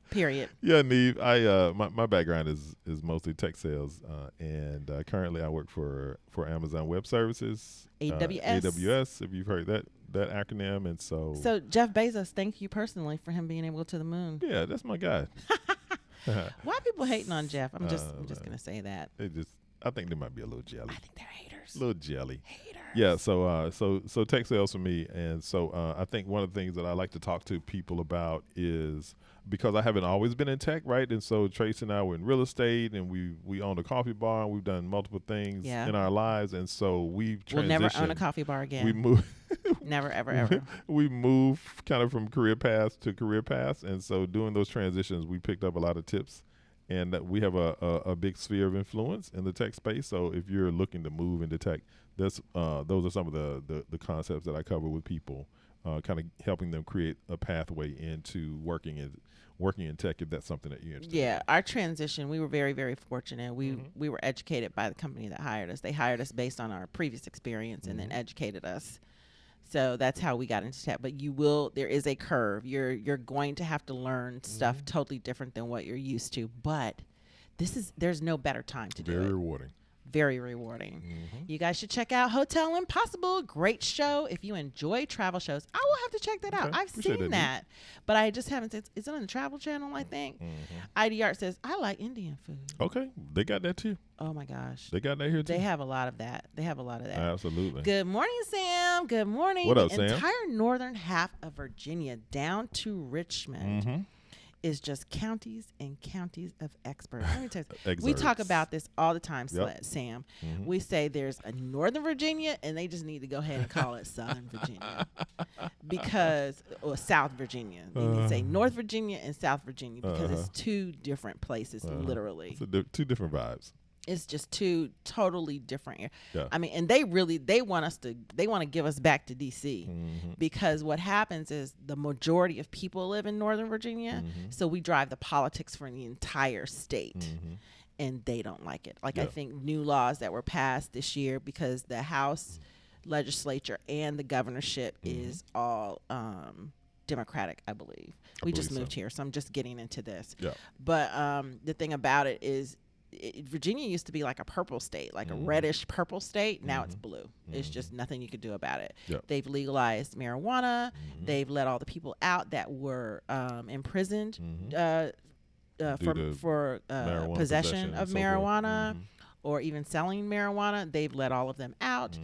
Period. Yeah, Neve. My background is mostly tech sales, and currently I work for Amazon Web Services, AWS. If you've heard that acronym, and so Jeff Bezos, thank you personally for him being able to go to the moon. Yeah, that's my guy. Why are people hating on Jeff? I'm just gonna say that. I think they might be a little jelly. I think they're haters. A little jelly. Haters. Yeah. So tech sales for me, and so I think one of the things that I like to talk to people about is, because I haven't always been in tech, right? And so Tracy and I were in real estate, and we own a coffee bar, and we've done multiple things in our lives, and so we've transitioned. We'll never own a coffee bar again. We moved. Never, ever, ever. We moved kind of from career paths to career paths, and so doing those transitions, we picked up a lot of tips, and we have a big sphere of influence in the tech space. So if you're looking to move into tech, those are some of the concepts that I cover with people, kind of helping them create a pathway into working in tech, if that's something that you're interested in. Our transition, we were very, very fortunate. We were educated by the company that hired us. They hired us based on our previous experience and then educated us. So that's how we got into tech. But there is a curve. You're going to have to learn stuff totally different than what you're used to. But there's no better time to do it. Very rewarding. Very rewarding. You guys should check out Hotel Impossible. Great show. If you enjoy travel shows, I will have to check that out. I've seen that, but I just haven't. Is it on the Travel Channel, I think? ID Art says, I like Indian food. Okay. They got that too. Oh my gosh. They got that here too. They have a lot of that. Absolutely. Good morning, Sam. Good morning. What up, the Sam? Entire northern half of Virginia down to Richmond is just counties and counties of experts. Let me tell you, we talk about this all the time, Sam. We say there's a Northern Virginia, and they just need to go ahead and call it Southern Virginia, or South Virginia. They need to say North Virginia and South Virginia, because it's two different places, literally. It's two different vibes. It's just two totally different. I mean, and they want to give us back to DC, because what happens is the majority of people live in Northern Virginia. So we drive the politics for the entire state, and they don't like it. I think new laws that were passed this year, because the House legislature and the governorship is all Democratic, I believe. We just moved here, so I'm just getting into this. But the thing about it is, Virginia used to be like a purple state, like a reddish purple state. Now it's blue. It's just nothing you could do about it. They've legalized marijuana. They've let all the people out that were imprisoned for possession of marijuana or even selling marijuana. They've let all of them out.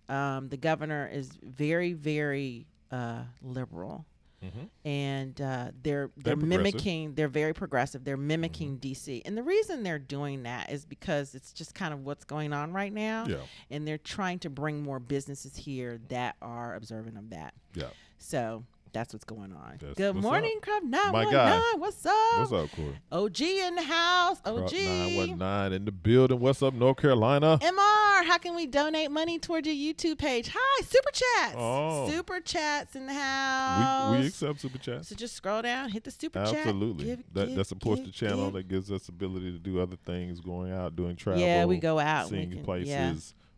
The governor is very, very liberal. And they're mimicking. They're very progressive. They're mimicking DC, and the reason they're doing that is because it's just kind of what's going on right now. And they're trying to bring more businesses here that are observant of that. So That's what's going on. That's Good what's morning, Crop My guy. 919. What's up? What's up, Corey? OG in the house. Crop OG. 919 in the building. What's up, North Carolina? MR, how can we donate money towards your YouTube page? Hi, Super Chats. Oh. Super Chats in the house. We accept super chats. So just scroll down, hit the Super Chat. Absolutely. That supports the channel. give. That gives us ability to do other things, going out, doing travel. Yeah, we go out. seeing we can, places, yeah.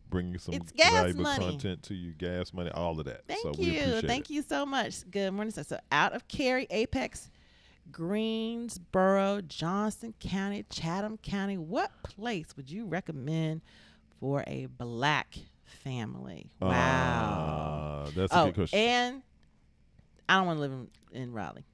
bringing some It's gas valuable money. content to you, gas money, all of that. Thank so we you. appreciate Thank it. you so much. Good morning. So out of Cary, Apex, Greensboro, Johnson County, Chatham County, what place would you recommend for a black family? Wow. That's a good question. And I don't want to live in Raleigh.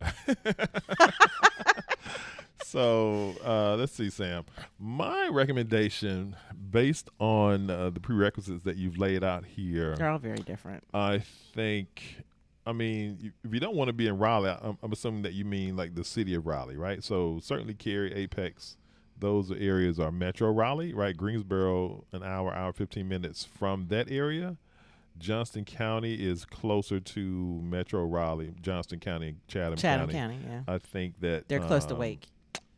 So let's see, Sam. My recommendation, based on the prerequisites that you've laid out here, They're all very different. I think, if you don't want to be in Raleigh, I'm assuming that you mean like the city of Raleigh, right? So certainly Cary, Apex, those areas are Metro Raleigh, right? Greensboro, an hour 15 minutes from that area. Johnston County is closer to Metro Raleigh. Johnston County, Chatham County, yeah. I think that They're close to Wake.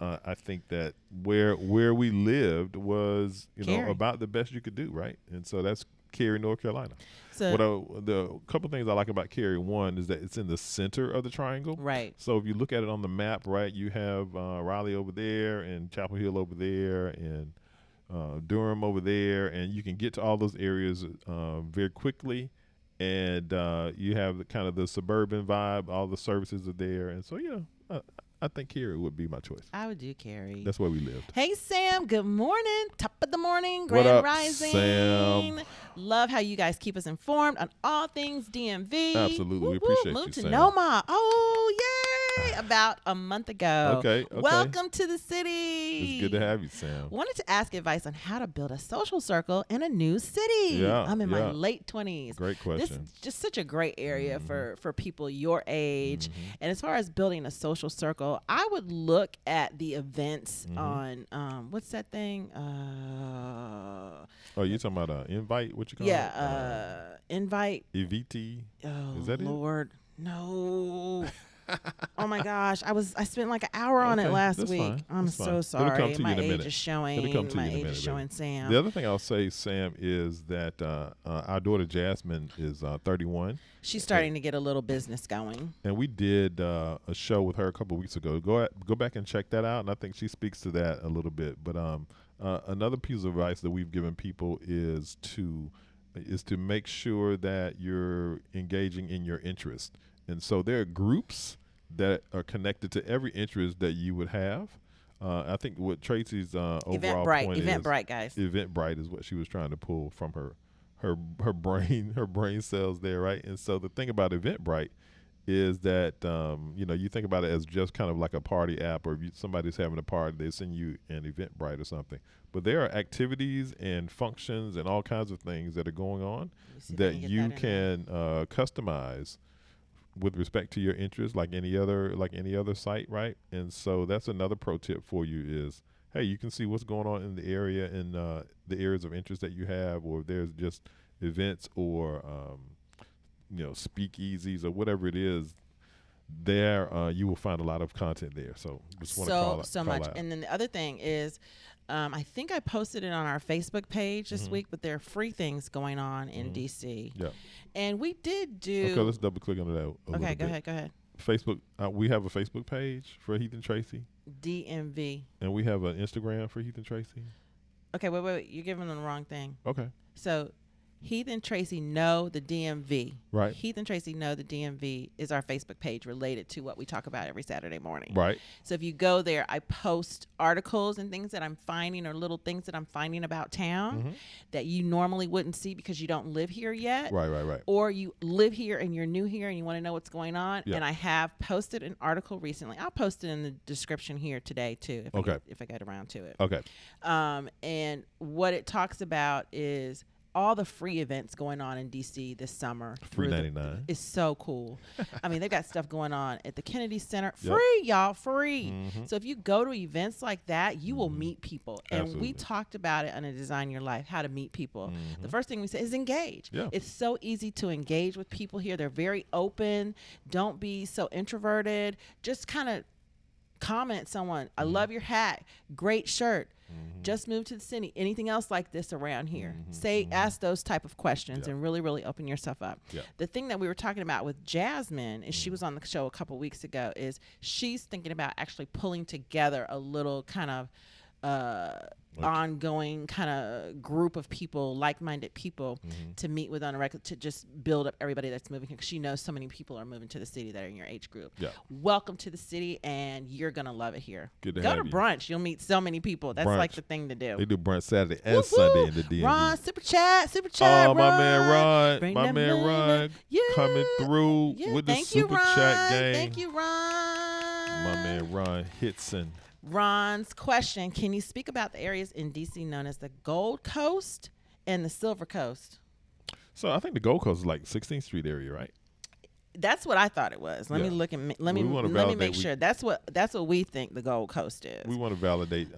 I think that where we lived was Cary. about the best you could do, right? And so that's Cary, North Carolina. So The couple things I like about Cary, one is that it's in the center of the triangle. right. So if you look at it on the map, right, you have Raleigh over there and Chapel Hill over there and Durham over there, and you can get to all those areas very quickly. And you have the suburban vibe. All the services are there, and so I think Cary would be my choice. I would do Cary. That's where we lived. Hey, Sam. Good morning. Top of the morning. What Grand up, Rising. Sam? Love how you guys keep us informed on all things DMV. Absolutely. We Whoop, appreciate whoop. you, Moved to Sam. Noma. Oh, yay. About a month ago. Okay. Welcome to the city. It's good to have you, Sam. Wanted to ask advice on how to build a social circle in a new city. Yeah, I'm in my yeah. late 20s. Great This question. is just such a great area for people your age. Mm-hmm. And as far as building a social circle, I would look at the events Mm-hmm. on what's that thing? Oh, you talking about invite? What you call it? Invite. EVT. Oh Is that it? Lord, no. Oh my gosh, I spent like an hour on it Okay, last that's week. fine, I'm that's so fine. It'll sorry. come to you My in a age minute. is showing. It'll come to My you in a age minute, is showing, baby. Sam. The other thing I'll say, Sam, is that our daughter Jasmine is 31. She's starting to get a little business going. And we did a show with her a couple weeks ago. Go back and check that out, and I think she speaks to that a little bit. But another piece of advice that we've given people is to make sure that you're engaging in your interest. And so there are groups that are connected to every interest that you would have. I think what Tracy's overall point is Eventbrite, guys. Eventbrite is what she was trying to pull from her brain cells there, right? And so the thing about Eventbrite is that you think about it as just kind of like a party app, or if somebody's having a party, they send you an Eventbrite or something. But there are activities and functions and all kinds of things that are going on that you can customize with respect to your interests, like any other site, right? And so that's another pro tip for you is, hey, you can see what's going on in the area and the areas of interest that you have, or if there's just events or speakeasies or whatever it is. There, you will find a lot of content there. So just want to call much. out. And then the other thing is, I think I posted it on our Facebook page this week, but there are free things going on in DC. Yeah. And we did do. Okay, let's double click on that. Okay, go ahead. Facebook. We have a Facebook page for Heath and Tracy, DMV. and we have an Instagram for Heath and Tracy. Okay, wait. You're giving them the wrong thing. Okay. So Heath and Tracy Know the DMV. Right. Heath and Tracy Know the DMV is our Facebook page related to what we talk about every Saturday morning. Right. So if you go there, I post articles and things that I'm finding, or little things that I'm finding about town that you normally wouldn't see because you don't live here yet. Right. Or you live here and you're new here and you want to know what's going on. Yeah. And I have posted an article recently. I'll post it in the description here today too, if I get around to it. Okay. And what it talks about is all the free events going on in DC this summer. Free 99. It's so cool. I mean, they've got stuff going on at the Kennedy Center. Yep. Free, y'all, free. Mhm. So if you go to events like that, you will meet people. And Absolutely. we talked about it on a Design Your Life, how to meet people. The Mhm. first thing we say is engage. Yeah. It's so easy to engage with people here. They're very open. Don't be so introverted. Just kind of comment someone, I love your hat, great shirt, just moved to the city, anything else like this around here? Ask those type of questions Yeah. and really, really open yourself up. Yeah. The thing that we were talking about with Jasmine is she was on the show a couple weeks ago, is she's thinking about actually pulling together a little kind of ongoing kind of group of people, like-minded people to meet with on a record, to just build up everybody that's moving here, because she knows so many people are moving to the city that are in your age group. Yeah. Welcome to the city, and you're gonna love it here. Good to Go have to you. brunch. You'll meet so many people. That's like Brunch. the thing to do. They do brunch Saturday and Woo-hoo. Sunday in the DMV. Ron, super chat, Oh, my man Ron. Bring My that man money. Ron Yeah. coming through Yeah, with the thank you, super Ron. chat game. Thank you, Ron. My man Ron Hitson. Ron's question: can you speak about the areas in DC known as the Gold Coast and the Silver Coast? So I think the Gold Coast is like 16th Street area, right? That's what I thought it was. Let me Yeah. look at let We me wanna let me make validate- sure that's what we think the Gold Coast is. We want to validate.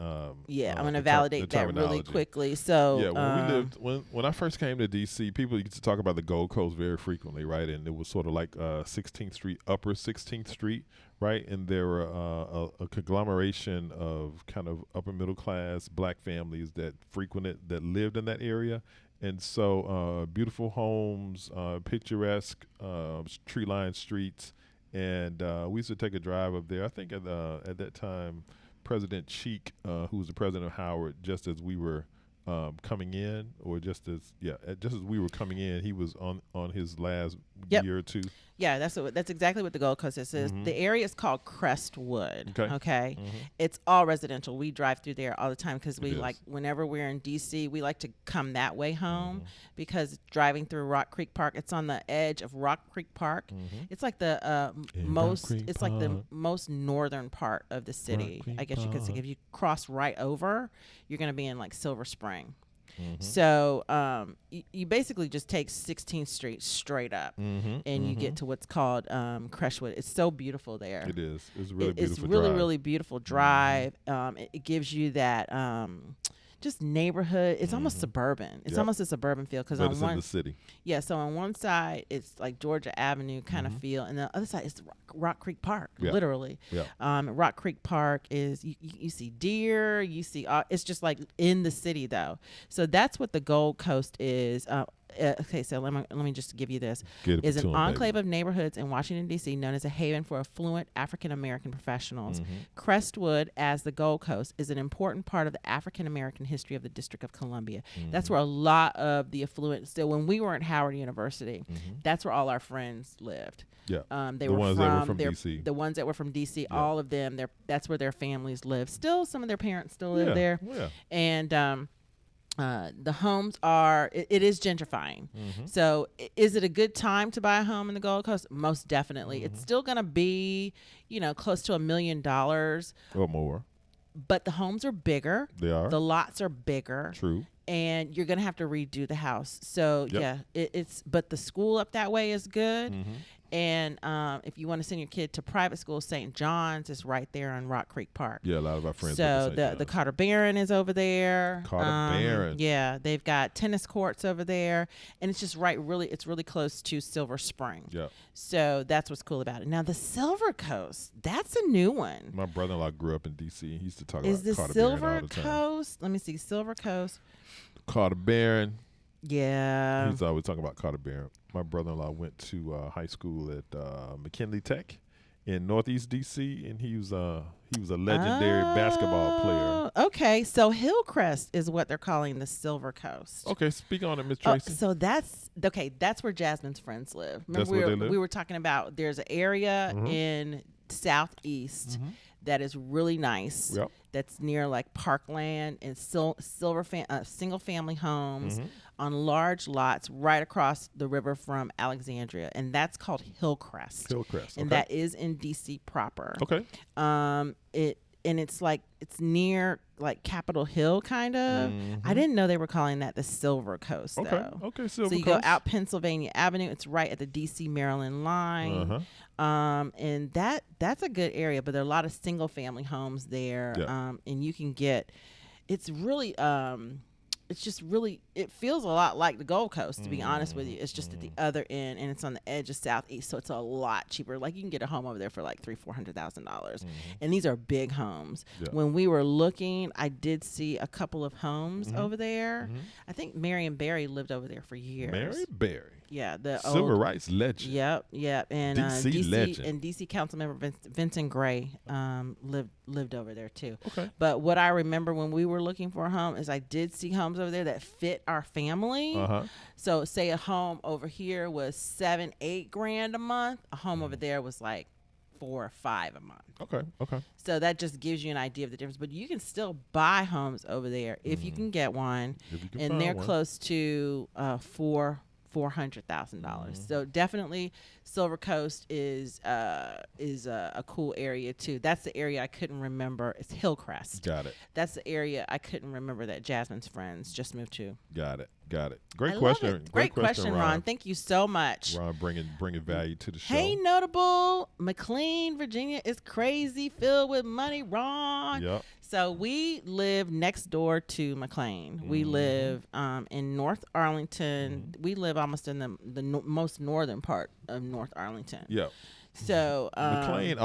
Yeah, I'm going the to validate that really terminology. quickly. So Yeah, when we lived, when I first came to DC, people used to talk about the Gold Coast very frequently, right? And it was sort of like 16th Street, Upper 16th Street, right? And there were a conglomeration of kind of upper middle class black families that lived in that area. And so beautiful homes, picturesque tree-lined streets, and we used to take a drive up there. I think at that time, President Cheek, who was the president of Howard, just as we were coming in, or just as we were coming in, he was on his last Yep. year or two. yeah, that's exactly what the Gold Coast is. The area is called Crestwood. Okay. It's all residential. We drive through there all the time because we is. like, whenever we're in DC, we like to come that way home because driving through Rock Creek Park, it's on the edge of Rock Creek Park. It's like the In most Rock Creek it's like the Park. most northern part of the city. Creek I guess you could say. Park. If you cross right over, you're going to be in like Silver Spring. Mm-hmm. So you basically just take 16th Street straight up, and you get to what's called Crestwood. It's so beautiful there. It is. It's really It's beautiful. really, drive. really beautiful drive. It gives you that just neighborhood. It's almost suburban. It's Yep. almost a suburban feel because But on it's in one the city. so on one side it's like Georgia Avenue kind of feel, and the other side is Rock Creek Park, Yeah. literally. Yeah. Rock Creek Park is you see deer, you see it's just like in the city though. So that's what the Gold Coast is. Okay, so let me just give you this. Get it Is to an 'em, enclave baby. of neighborhoods in Washington, D.C., known as a haven for affluent African American professionals. Crestwood, as the Gold Coast, is an important part of the African American history of the District of Columbia. That's where a lot of the affluent, still, when we were at Howard University, that's where all our friends lived. Yeah. They The were ones from, that were from their- DC. The ones that were from D.C., all of them, that's where their families live. Still, some of their parents still live Yeah. there. Yeah. And the homes are, it is gentrifying. So is it a good time to buy a home in the Gold Coast? Most definitely. It's still going to be, close to $1 million, Or more. but the homes are bigger. They are. The lots are bigger. True. And you're going to have to redo the house. So Yep. but the school up that way is good. And if you want to send your kid to private school, St. John's is right there on Rock Creek Park. Yeah, a lot of our friends. So went to the St. John's. Carter Barron is over there. Carter Barron. Yeah, they've got tennis courts over there, and it's just it's really close to Silver Spring. Yeah. So that's what's cool about it. Now the Silver Coast, that's a new one. My brother-in-law grew up in D.C. He used to talk Is about the Carter Barron all Silver the time. Coast? Let me see, Silver Coast. Carter Barron. Yeah. He's always talking about Carter Barron. My brother-in-law went to high school at McKinley Tech in Northeast D.C., and he was a legendary basketball player. Oh, okay, so Hillcrest is what they're calling the Silver Coast. Okay, speak on it, Miss Oh, Tracy. so that's where Jasmine's friends live. That's Remember where they live? we were talking about there's an area in Southeast that is really nice. Yep. That's near like Parkland and single family homes on large lots right across the river from Alexandria, and that's called Hillcrest. Hillcrest. And Okay. that is in DC proper. Okay. and it's like it's near like Capitol Hill kind of. I didn't know they were calling that the Silver Coast Okay. though. Okay. Silver So you Coast. go out Pennsylvania Avenue. It's right at the D.C. Maryland line. And that's a good area, but there are a lot of single family homes there. Yeah. And you can get, it's really, it's just really, it feels a lot like the Gold Coast, to be honest with you. It's just at the other end, and it's on the edge of Southeast, so it's a lot cheaper. Like you can get a home over there for like $300,000-$400,000, and these are big homes. Yeah. When we were looking, I did see a couple of homes over there. I think Marion Barry lived over there for years. Mary Berry. Yeah, the Civil old, rights legend. Yep. And DC legend. and DC Councilmember Vincent Gray lived over there too. Okay. But what I remember when we were looking for a home is I did see homes over there that fit our family. So say a home over here was $7-8 grand a month. A home over there was like $4 or $5 a month. Okay. So that just gives you an idea of the difference. But you can still buy homes over there if you can get one, If you can and find they're one. close to $400,000. So definitely Silver Coast is a cool area too. That's the area I couldn't remember. It's Hillcrest. Got it. That's the area I couldn't remember that Jasmine's friends just moved to. Got it. I Great love question. it. Great question, Ron. Thank you so much. Ron bringing value to the show. Hey, notable, McLean, Virginia is crazy, filled with money, Ron. Yep. So we live next door to McLean. We live in North Arlington. We live almost in the most northern part of North Arlington. Yep. So McLean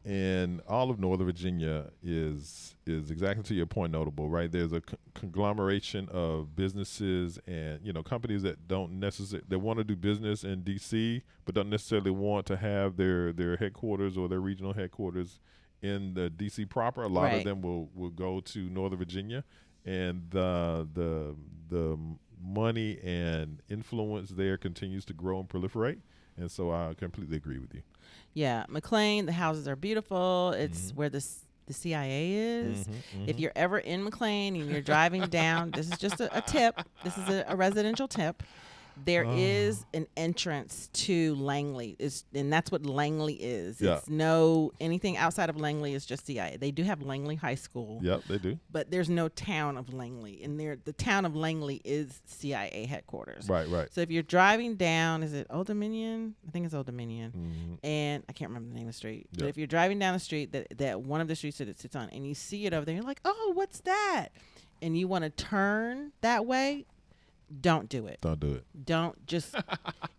and all of Northern Virginia is exactly to your point notable, right? There's a conglomeration of businesses and companies that don't necessarily that want to do business in DC, but don't necessarily want to have their headquarters or their regional headquarters in the DC proper. A lot of them will go to Northern Virginia, and the money and influence there continues to grow and proliferate. And so I completely agree with you. Yeah, McLean, the houses are beautiful. It's where the CIA is. If you're ever in McLean and you're driving down, this is just a tip. This is a residential tip. There is an entrance to Langley, and that's what Langley is. Yeah. It's anything outside of Langley is just CIA. They do have Langley High School. Yep, they do. But there's no town of Langley, and the town of Langley is CIA headquarters. Right. So if you're driving down, is it Old Dominion? I think it's Old Dominion, and I can't remember the name of the street. But if you're driving down the street, that one of the streets that it sits on, and you see it over there, you're like, oh, what's that? And you want to turn that way. Don't do it. Don't do it. Don't just,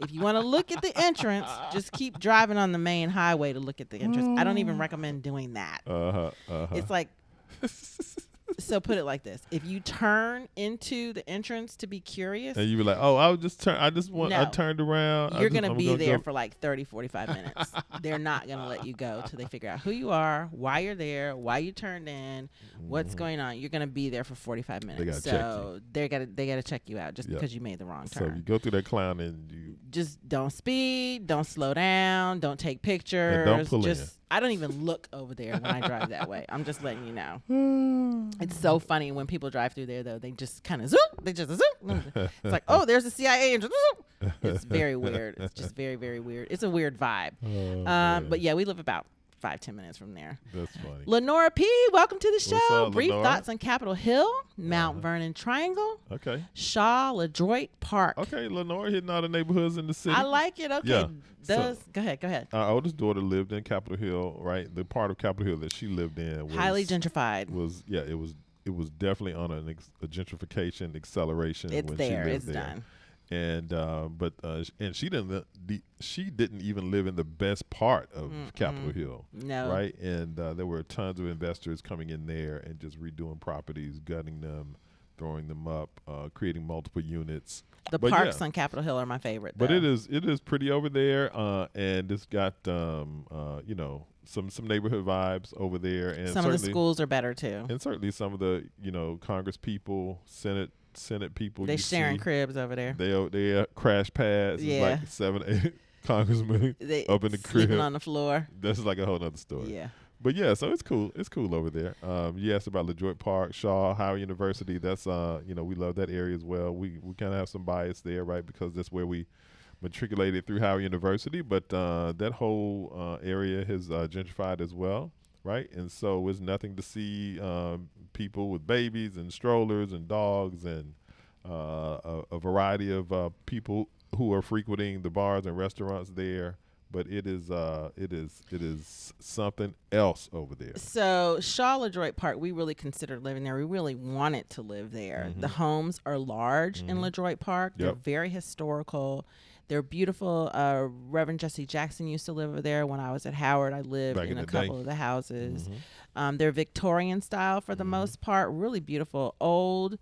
if you want to look at the entrance, just keep driving on the main highway to look at the entrance. I don't even recommend doing that. It's like, so put it like this. If you turn into the entrance to be curious, And you be like, oh, I turned around. you're going to be there for like 30, 45 minutes. They're not going to let you go till they figure out who you are, why you're there, why you turned in, what's going on. You're going to be there for 45 minutes. They got to check you out just because you made the wrong turn. So you go through that clown and you just don't speed, don't slow down, don't take pictures. And don't pull in. I don't even look over there when I drive that way. I'm just letting you know. It's so funny when people drive through there, though. They just kind of zoom. They just zoom. It's like, oh, there's the CIA. And just zoom. It's very weird. It's just very, very weird. It's a weird vibe. But yeah, we live about 5-10 minutes from there. That's funny. Lenora P., welcome to the show. What's up, Brief Lenora? thoughts on Capitol Hill, Mount Vernon Triangle, Okay. Shaw, LaDroit Park. Okay, Lenore hitting all the neighborhoods in the city. I like it. Okay. Yeah. Go ahead. Our oldest daughter lived in Capitol Hill, right? The part of Capitol Hill that she lived in was Highly gentrified. It was definitely on a gentrification acceleration. It's when there. She lived It's there. done. And she didn't even live in the best part of Capitol Hill. No. Right, and there were tons of investors coming in there and just redoing properties, gutting them, throwing them up, creating multiple units. The But parks yeah. on Capitol Hill are my favorite. But though. it is pretty over there, and it's got some neighborhood vibes over there, and Some of the certainly- schools are better too. and certainly some of the Congress people, Senate people. They you sharing see, cribs over there. they crash pads. Yeah. It's like 7, 8 congressmen They up in the sleeping crib. on the floor. That's like a whole nother story. Yeah. But yeah, so it's cool. It's cool over there. You asked about LaDroit Park, Shaw, Howard University. That's we love that area as well. We kind of have some bias there, right? Because that's where we matriculated through Howard University, but that whole area has gentrified as well, right? And so it's nothing to see people with babies and strollers and dogs and a variety of people who are frequenting the bars and restaurants there. But it is something else over there. So Shaw LaDroit Park, we really considered living there. We really wanted to live there. Mhm. The homes are large in LaDroit Park. They're Yep. very historical. They're beautiful. Reverend Jesse Jackson used to live over there when I was at Howard. I lived Back in in a the couple day. of the houses. Mhm. They're Victorian style for the most part. Really beautiful. Old,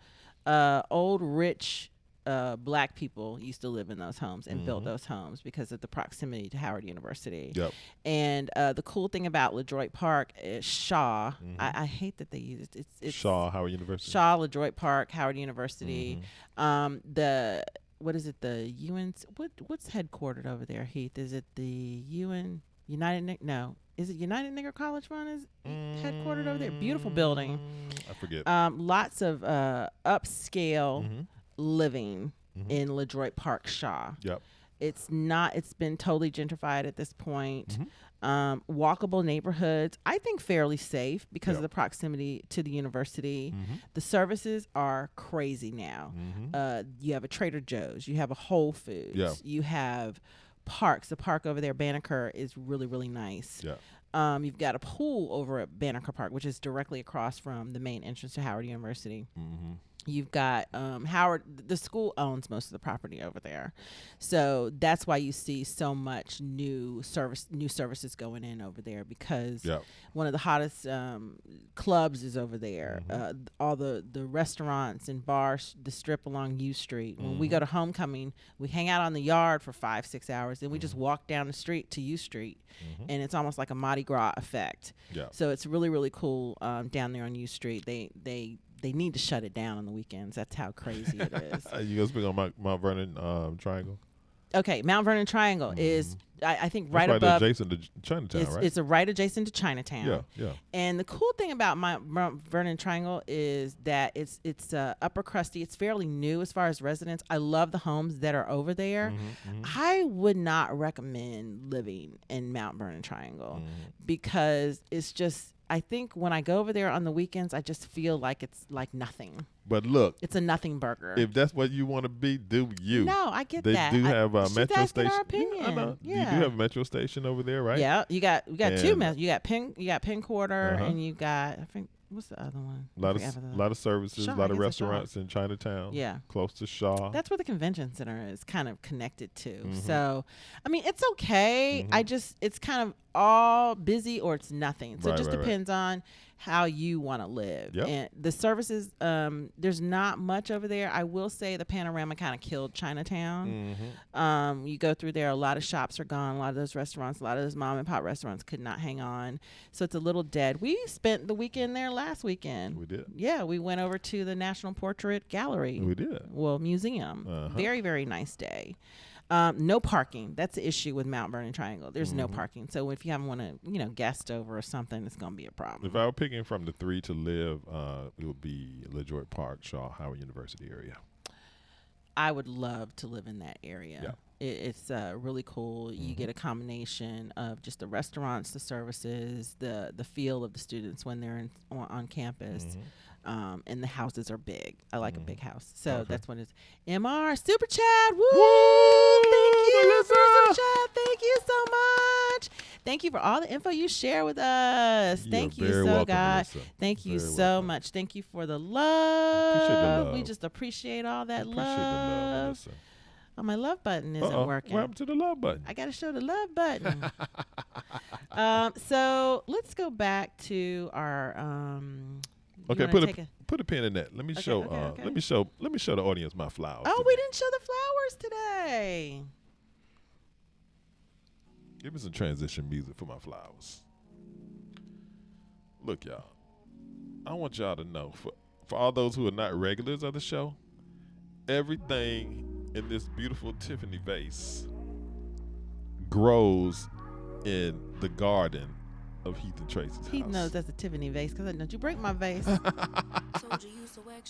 rich black people used to live in those homes and built those homes because of the proximity to Howard University. Yep. And the cool thing about LaDroit Park is Shaw. I hate that they use it. It's Shaw, Howard University. Shaw, LaDroit Park, Howard University. Mhm. The what is it? The UN. What's headquartered over there? Heath? Is it the UN United? No. Is it United Negro College Fund is headquartered over there? Beautiful building. I forget. Lots of upscale Mhm. living Mhm. in LaDroit Park, Shaw. Yep. It's been totally gentrified at this point. Mhm. Walkable neighborhoods, I think fairly safe because of Yep. the proximity to the university. Mhm. The services are crazy now. Mhm. You have a Trader Joe's, you have a Whole Foods, Yeah. you have parks. The park over there, Banneker, is really, really nice. Yeah. You've got a pool over at Banneker Park, which is directly across from the main entrance to Howard University. Mhm. You've got Howard. The school owns most of the property over there, so that's why you see so much new services going in over there because Yep. one of the hottest clubs is over there. Mhm. All the restaurants and bars, the strip along U Street. When we Mhm. go to homecoming, we hang out on the yard for 5-6 hours, then we just walk down the street to U Street, Mhm. and it's almost like a Mardi Gras effect. Yeah. So it's really, really cool down there on U Street. They need to shut it down on the weekends. That's how crazy it is. You gonna speak on Mount Vernon Triangle? Okay, Mount Vernon Triangle is, I think, That's right above. adjacent to Chinatown, right? It's right adjacent to Chinatown. Yeah. Yeah. And the cool thing about Mount Vernon Triangle is that it's upper crusty. It's fairly new as far as residents. I love the homes that are over there. Mhm. Mhm. I would not recommend living in Mount Vernon Triangle Mhm. because it's just. I think when I go over there on the weekends, I just feel like it's like nothing. But look, It's a nothing burger. if that's what you want to be, do you? No, I get They that. do have a she's metro asking station. our opinion. Yeah, I know. Yeah. You do have a metro station over there, right? Yeah, we got two And- you got Penn Quarter Uh-huh. and you got, I think, what's the other one? A lot I forget of the- lot of services, Shaw, a lot I of guess it's Shaw. restaurants in Chinatown. Yeah. Close to Shaw. That's where the convention center is kind of connected to. Mhm. So, I mean, it's okay. Mhm. It's kind of all busy or it's nothing. So Right, it just right, right. depends on how you want to live. Yep. And the services, there's not much over there. I will say the panorama kind of killed Chinatown. Mhm. You go through there, a lot of shops are gone. A lot of those restaurants, a lot of those mom and pop restaurants could not hang on. So it's a little dead. We spent the weekend there last weekend. We did. Yeah, we went over to the National Portrait Gallery. We did. Well, museum. Uh-huh. Very, very nice day. No parking. That's the issue with Mount Vernon Triangle. There's no Mhm. parking. So if you haven't want to, guest over or something, it's going to be a problem. If I were picking from the three to live, it would be LaDroit Park, Shaw, Howard University area. I would love to live in that area. Yeah. It's really cool. You get a combination of just the restaurants, the services, the feel of the students when they're on campus. Mhm. And the houses are big. I like a Mhm. big house. So Okay. that's what it's. MR Super Chat. Woo! Woo! Thank you Melissa! for Super Chat. Thank you so much. Thank you for all the info you share with us. You're Thank you very so welcome, God. Melissa. Thank you Very so welcome. much. Thank you for the love. Appreciate the love. We just appreciate all that Appreciate the love, Melissa. Oh, my love button isn't Uh-oh. working. What happened to the love button? I got to show the love button. So let's go back to our. You Okay, wanna take a- put a pin in that. Let me Okay, show. okay. Let me show the audience my flowers. Oh, today. we didn't show the flowers today. Give me some transition music for my flowers. Look, y'all. I want y'all to know, for all those who are not regulars of the show, everything in this beautiful Tiffany vase grows in the garden of Heath and Tracy's He house. knows that's a Tiffany vase because don't you break my vase.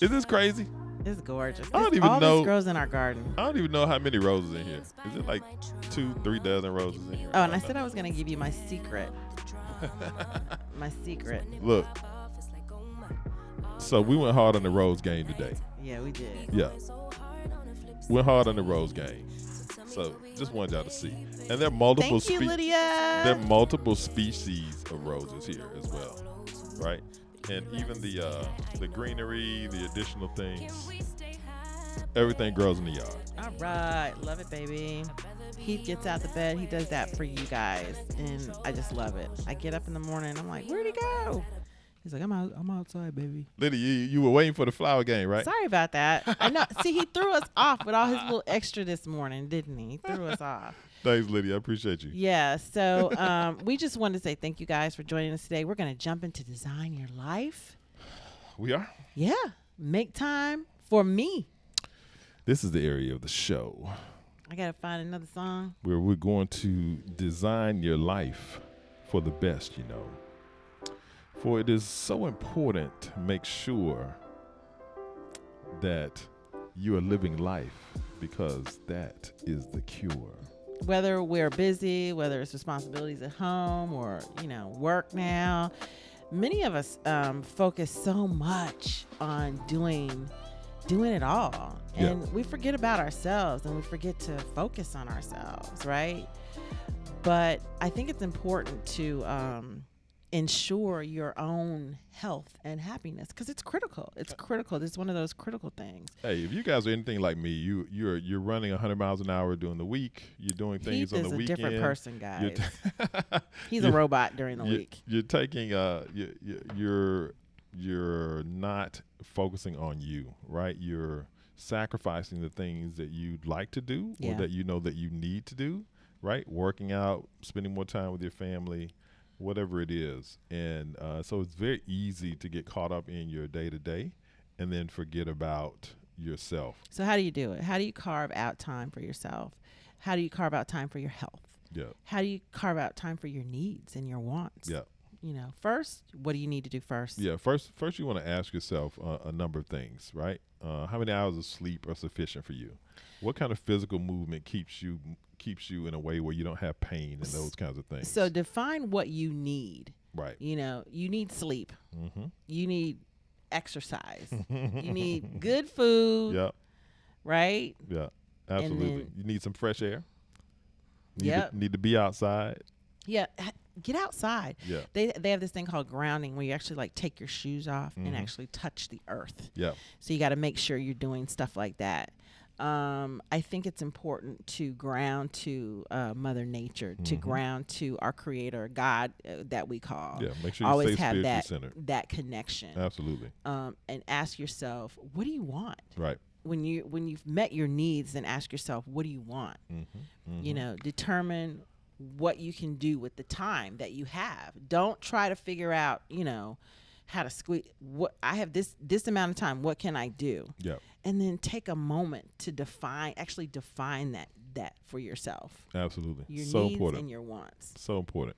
Is this crazy? It's gorgeous. I don't It's- even all know- this grows in our garden. I don't even know how many roses in here. Is it like 2-3 dozen roses in here? Oh, and I said I was gonna give you my secret. My secret. Look. So we went hard on the Rose game today. Yeah, we did. Yeah. Went hard on the Rose game. So just wanted y'all to see. And there are multiple Thank you, Lydia. there are multiple species of roses here as well. Right? And even the greenery, the additional things, everything grows in the yard. All right, love it, baby. Heath gets out the bed. He does that for you guys, and I just love it. I get up in the morning. I'm like, where'd he go? He's like, I'm outside, baby. Lydia, you were waiting for the flower game, right? Sorry about that. I know. See, he threw us off with all his little extra this morning, didn't he? He threw us off. Thanks, Lydia. I appreciate you. Yeah. So we just wanted to say thank you guys for joining us today. We're going to jump into Design Your Life. We are. Yeah. Make time for me. This is the area of the show I got to find another song. where we're going to design your life for the best, you know. For it is so important to make sure that you are living life, because that is the cure. Whether we're busy, whether it's responsibilities at home or, work now, many of us focus so much on doing it all. Yeah. And we forget about ourselves and we forget to focus on ourselves, right? But I think it's important to ensure your own health and happiness because it's critical. It's critical. It's one of those critical things. Hey, if you guys are anything like me, you're running 100 miles an hour during the week. You're doing things Heath on the is a weekend. different person, You're guys. He's a robot during the week. You're taking you're not focusing on you, right? You're sacrificing the things that you'd like to do or Yeah. that you know that you need to do, right? Working out, spending more time with your family, whatever it is. And so it's very easy to get caught up in your day-to-day and then forget about yourself. So how do you do it? How do you carve out time for yourself? How do you carve out time for your health? Yeah. How do you carve out time for your needs and your wants? Yeah. First, what do you need to do first? Yeah, first you want to ask yourself a number of things, right? How many hours of sleep are sufficient for you? What kind of physical movement keeps you in a way where you don't have pain and those kinds of things? So define what you need. Right. You need sleep. Mm-hmm. You need exercise. You need good food. Yeah. Right? Yeah. Absolutely. then- You need some fresh air. Yep. Need to be outside. Yeah. Get outside. Yeah. They have this thing called grounding where you actually like take your shoes off and Mhm. actually touch the earth. Yeah. So you got to make sure you're doing stuff like that. I think it's important to ground to Mother Nature, to Mhm. ground to our Creator, God, that we call. Yeah. Make sure you Always stay have spiritually that centered. that connection. Absolutely. And ask yourself, what do you want? Right. When you've met your needs, then ask yourself, what do you want? Mm-hmm. Determine what you can do with the time that you have. Don't try to figure out, how to squeeze. What I have this amount of time. What can I do? Yeah. And then take a moment to define that for yourself. Absolutely. Your So needs important. and your wants. So important.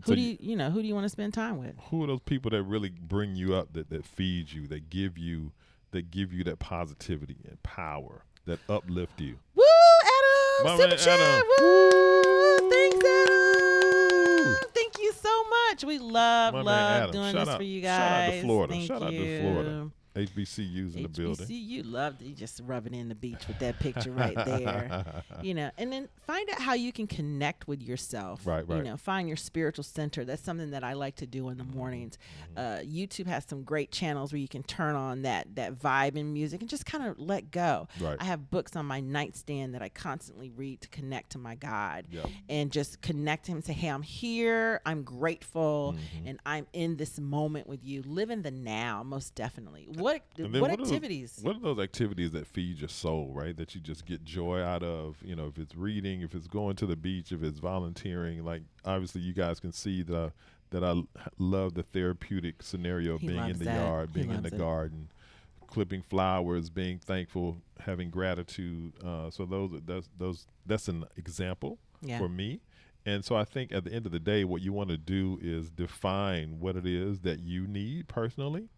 Who So do you want to spend time with? who are those people that really bring you up, that feed you, that give you that positivity and power, that uplift you? Woo, Adam! My Super man, chat! Adam. Woo! Thanks, Adam! Thank you so much. We My man love Adam. doing Shout this out- for you shout out to guys. Florida. Thank Shout out to you. Florida. HBCUs in the building. You loved it. You just rubbing in the beach with that picture right there. And then find out how you can connect with yourself. Right. Find your spiritual center. That's something that I like to do in the mornings. YouTube has some great channels where you can turn on that vibe in music and just kind of let go. Right. I have books on my nightstand that I constantly read to connect to my God Yep. and just connect him and say, hey, I'm here. I'm grateful. Mhm. And I'm in this moment with you. Live in the now, most definitely. And then What are those- activities? what are those activities that feed your soul, right? That you just get joy out of? If it's reading, if it's going to the beach, if it's volunteering. Like, obviously, you guys can see that I love the therapeutic scenario of He being in loves the that. yard, He being in the loves it. garden, clipping flowers, being thankful, having gratitude. So that's an example Yeah. for me. And so I think at the end of the day, what you want to do is define what it is that you need personally.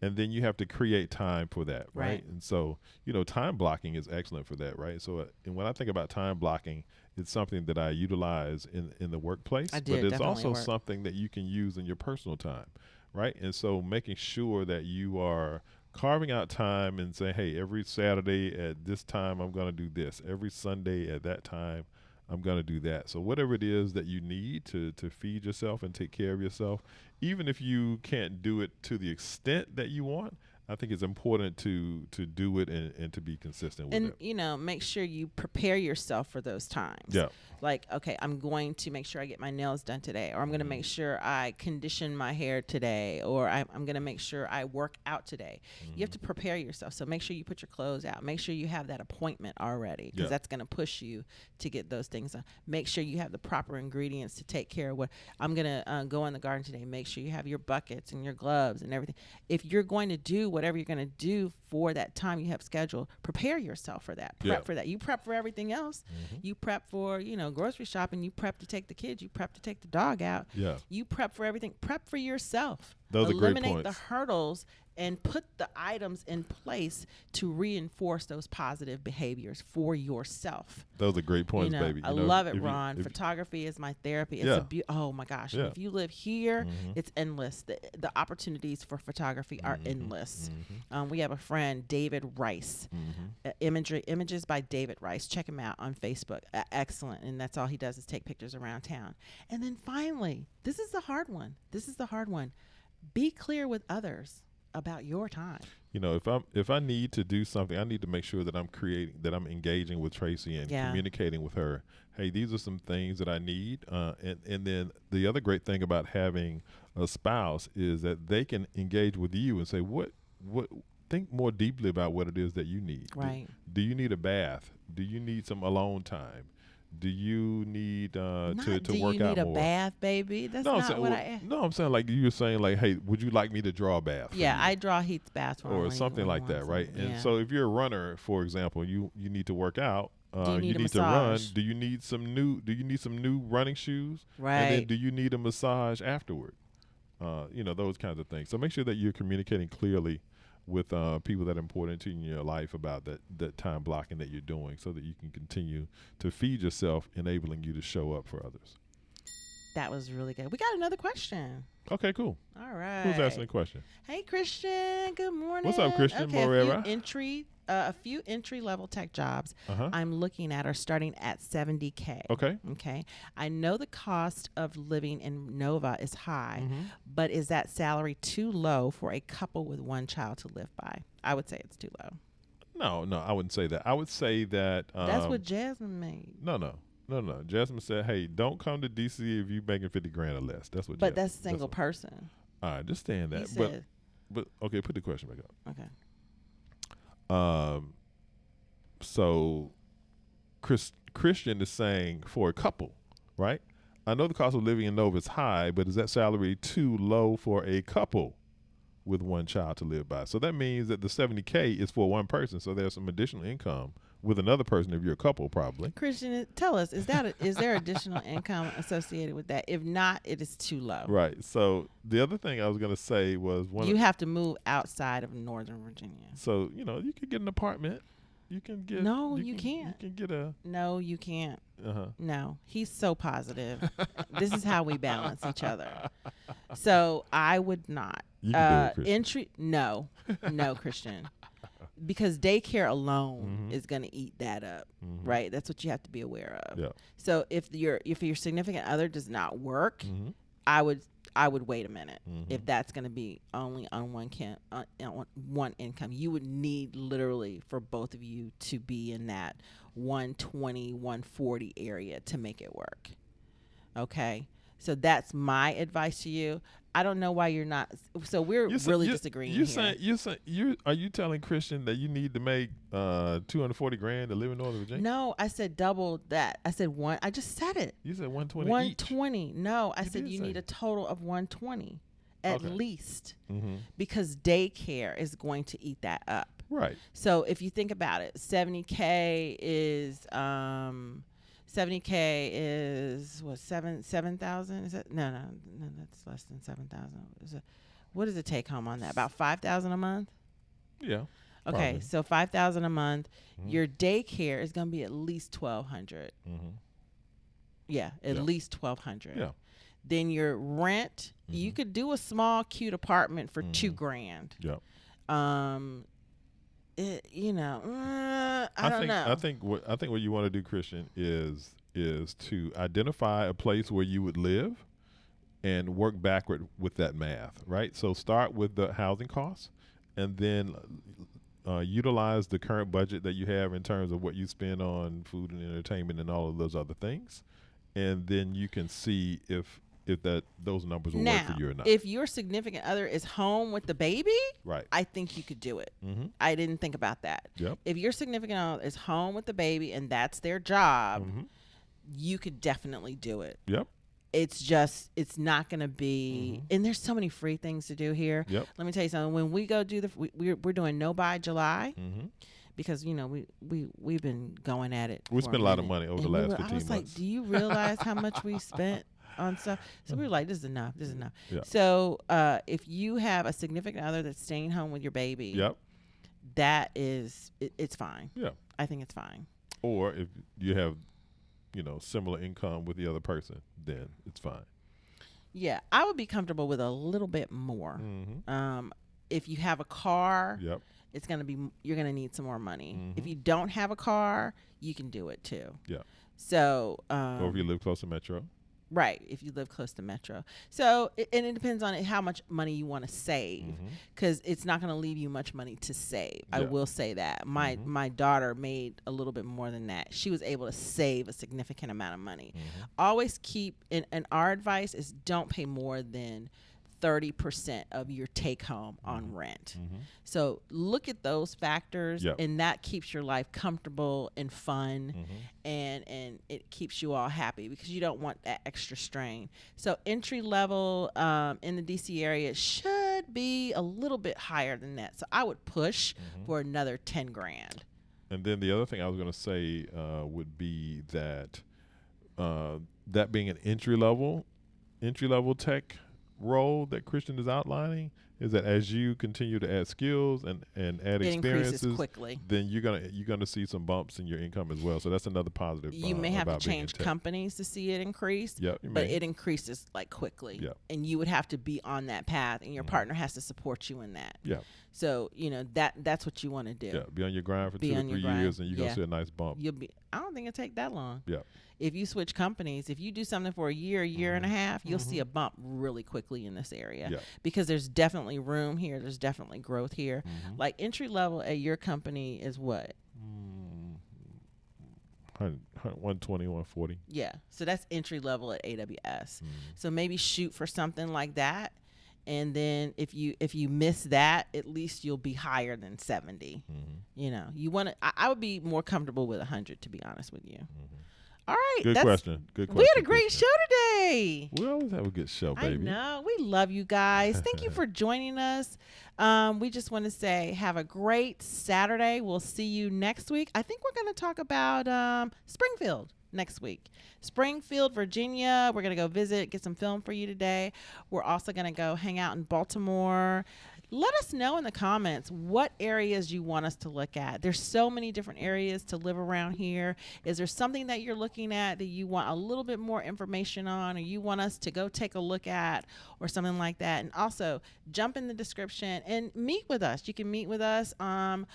And then you have to create time for that, right? Right. And so, time blocking is excellent for that, right? So, and when I think about time blocking, it's something that I utilize in the workplace, I but did it's definitely also work. something that you can use in your personal time, right? And so, making sure that you are carving out time and saying, hey, every Saturday at this time, I'm going to do this. Every Sunday at that time, I'm going to do that. So whatever it is that you need to feed yourself and take care of yourself, even if you can't do it to the extent that you want, I think it's important to do it and to be consistent with And it. make sure you prepare yourself for those times. Yeah. Like, okay, I'm going to make sure I get my nails done today, or I'm going to make sure I condition my hair today, or I'm going to make sure I work out today. You have to prepare yourself. So make sure you put your clothes out. Make sure you have that appointment already, because Yeah. that's going to push you to get those things done. Make sure you have the proper ingredients to take care of what I'm going to go in the garden today. Make sure you have your buckets and your gloves and everything. If you're going to do whatever you're going to do for that time you have scheduled, prepare yourself for that. Prep Yeah. for that. You prep for everything else. You prep for, grocery shopping. You prep to take the kids. You prep to take the dog out. Yeah. You prep for everything. Prep for yourself. Those are great Eliminate the points. hurdles and put the items in place to reinforce those positive behaviors for yourself. Those are great points, baby. I love it, if you- Ron. if- Photography is my therapy. It's Yeah. oh my gosh. Yeah. If you live here, Mhm. it's endless. The opportunities for photography are endless. Mhm. We have a friend, David Rice. Mhm. Images by David Rice. Check him out on Facebook. Excellent. And that's all he does is take pictures around town. And then finally, this is the hard one. Be clear with others about your time. If I need to do something, I need to make sure that I'm engaging with Tracy and Yeah. communicating with her. Hey, these are some things that I need. And then the other great thing about having a spouse is that they can engage with you and say, what think more deeply about what it is that you need. Right. Do you need a bath? Do you need some alone time? Do you need to Not, work do you out need a more? bath, baby? That's No, I'm not saying, what well, I. no, I'm saying like you were saying, like, hey, would you like me to draw a bath? for Yeah, you? I draw Heath's bath for him Or when he- something when he like that, wants right? it. And Yeah. so if you're a runner, for example, you need to work out. Do you need a to run. massage? Do you need some new running shoes? And then Right. do you need a massage afterward? Those kinds of things. So make sure that you're communicating clearly with people that are important to you in your life about that time blocking that you're doing, so that you can continue to feed yourself, enabling you to show up for others. That was really good. We got another question. Okay, cool. All right. Who's asking the question? Hey, Christian. Good morning. What's up, Christian Okay, Moreira? a few entry-level tech jobs Uh-huh. I'm looking at are starting at $70K. Okay. Okay. I know the cost of living in Nova is high, Mhm. but is that salary too low for a couple with one child to live by? I would say it's too low. No, I wouldn't say that. I would say that That's what Jasmine made. No. Jasmine said, "Hey, don't come to DC if you making $50,000 or less." That's what. But Jasmine, that's single what- person. I understand He that, said, but okay, put the question back up. okay. So Christian is saying for a couple, right? I know the cost of living in Nova is high, but is that salary too low for a couple with one child to live by? So that means that the $70K is for one person. So there's some additional income with another person if you're a couple, probably. Christian, tell us, is there additional income associated with that? If not, it is too low. Right. So the other thing I was going to say was You have to move outside of Northern Virginia. So, you could get an apartment. You can get. No, you can't. You can get a. No, you can't. Uh-huh. No, he's so positive. This is how we balance each other. So I would not. You can do it, Christian. No, Christian, because daycare alone Mhm. is going to eat that up, Mhm. right? That's what you have to be aware of. Yeah. So if your significant other does not work, Mhm. I would wait a minute. Mhm. If that's going to be only on one income, you would need literally for both of you to be in that 120, 140 area to make it work. Okay? So that's my advice to you. I don't know why you're not. So we're really disagreeing You're here. saying are you telling Christian that you need to make $240,000 to live in Northern Virginia? No, I said double that. I said one. I just said it. You said 120 each. 120. No, I You said did you say. need a total of 120 at Okay. least, Mm-hmm. because daycare is going to eat that up. Right. So if you think about it, 70K is 70K is what, 7,000? Is it? No, that's less than 7,000. Is it? What does it take home on that? About 5,000 a month. Yeah. Okay, Probably. so 5,000 a month. Mhm. Your daycare is gonna be at least 1,200. Mm-hmm. Yeah, at Yeah. least 1,200. Yeah. Then your rent, you Mhm. could do a small, cute apartment for Mhm. $2,000. Yeah. I don't know. I think what you want to do, Christian, is to identify a place where you would live and work backward with that math, right? So start with the housing costs, and then utilize the current budget that you have in terms of what you spend on food and entertainment and all of those other things, and then you can see if those numbers will work Now, for you or not. if your significant other is home with the baby, Right. I think you could do it. Mm-hmm. I didn't think about that. Yep. If your significant other is home with the baby and that's their job, Mm-hmm. you could definitely do it. Yep. It's just, it's not going to be, and there's so many free things to do here. Yep. Let me tell you something. When we go do we're doing No Buy July, Mm-hmm. because we've been going at it. We for spent a lot of minute. money over And the last I 15 was months. like, do you realize how much we spent on stuff? So we were like, this is enough. This is enough. Yeah. So if you have a significant other that's staying home with your baby, Yep. that is, it's fine. Yeah. I think it's fine. Or if you have, similar income with the other person, then it's fine. Yeah, I would be comfortable with a little bit more. Mm-hmm. If you have a car, Yep. it's gonna be, you're gonna need some more money. Mhm. If you don't have a car, you can do it too. Yeah. So Or if you live close to Metro. right, if you live close to Metro. So and it depends on how much money you want to save, Mm-hmm. because it's not going to leave you much money to save. I Yeah. will say that my daughter made a little bit more than that. She was able to save a significant amount of money. Mm-hmm. Always keep, and our advice is don't pay more than 30% of your take home on rent. Mm-hmm. So look at those factors, Yep. and that keeps your life comfortable and fun, Mm-hmm. and it keeps you all happy because you don't want that extra strain. So entry level in the DC area should be a little bit higher than that. So I would push for another 10 grand. And then the other thing I was going to say would be that that being an entry level tech role that Christian is outlining is that as you continue to add skills and add It experiences, increases quickly. then you're gonna see some bumps in your income as well. So that's another positive. You may have to about being in change tech. companies to see it increase, Yep, you but may. it increases like quickly. Yep. And you would have to be on that path, and your partner has to support you in that. Yeah, So that's what you want to do. yeah. Be on your grind for Be 2 or on your 3 grind. years, and you're gonna Yeah. see a nice bump. You'll be. I don't think it'll take that long. Yeah. If you switch companies, if you do something for a year and a half, you'll see a bump really quickly in this area. Yeah. Because there's definitely room here. There's definitely growth here. Mm-hmm. Like entry level at your company is what? 120, 140. Yeah. So that's entry level at AWS. Mm. So maybe shoot for something like that. And then if you miss that, at least you'll be higher than 70. Mm-hmm. You want to. I would be more comfortable with 100, to be honest with you. All right. Good question. Good question. We had a great show today. We always have a good show, I baby. know. We love you guys. Thank you for joining us. We just want to say have a great Saturday. We'll see you next week. I think we're going to talk about Springfield next week. Springfield, Virginia. We're going to go visit, get some film for you today. We're also going to go hang out in Baltimore. Let us know in the comments what areas you want us to look at. There's so many different areas to live around here. Is there something that you're looking at that you want a little bit more information on, or you want us to go take a look at, or something like that? And also jump in the description and meet with us. You can meet with us on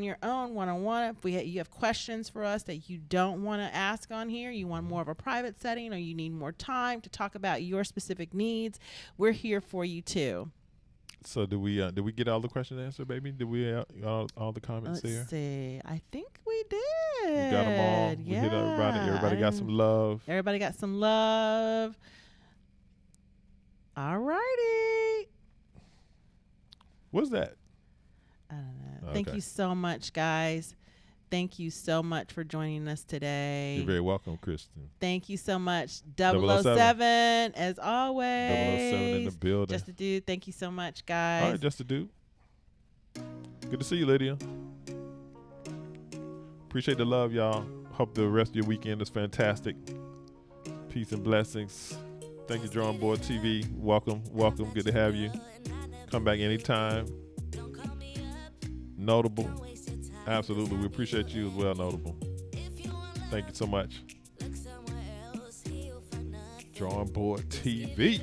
your own one-on-one. If you have questions for us that you don't want to ask on here, you want more of a private setting, or you need more time to talk about your specific needs, we're here for you too. So did we get all the questions answered, baby? Did we all the comments Let's there? see. I think we did. We got them all. We hit everybody. Everybody got some love. Everybody got some love. All righty. What's that? I don't know. Thank Okay. you so much, guys. Thank you so much for joining us today. You're very welcome, Kristen. Thank you so much. 007. 007, as always. 007 in the building. Just a dude. Thank you so much, guys. All right, just a dude. Good to see you, Lydia. Appreciate the love, y'all. Hope the rest of your weekend is fantastic. Peace and blessings. Thank you, Drawing Board TV. Welcome. Good to have you. Come back anytime. Notable. Absolutely. We appreciate you as well, Notable. Thank you so much. Drawing Board TV.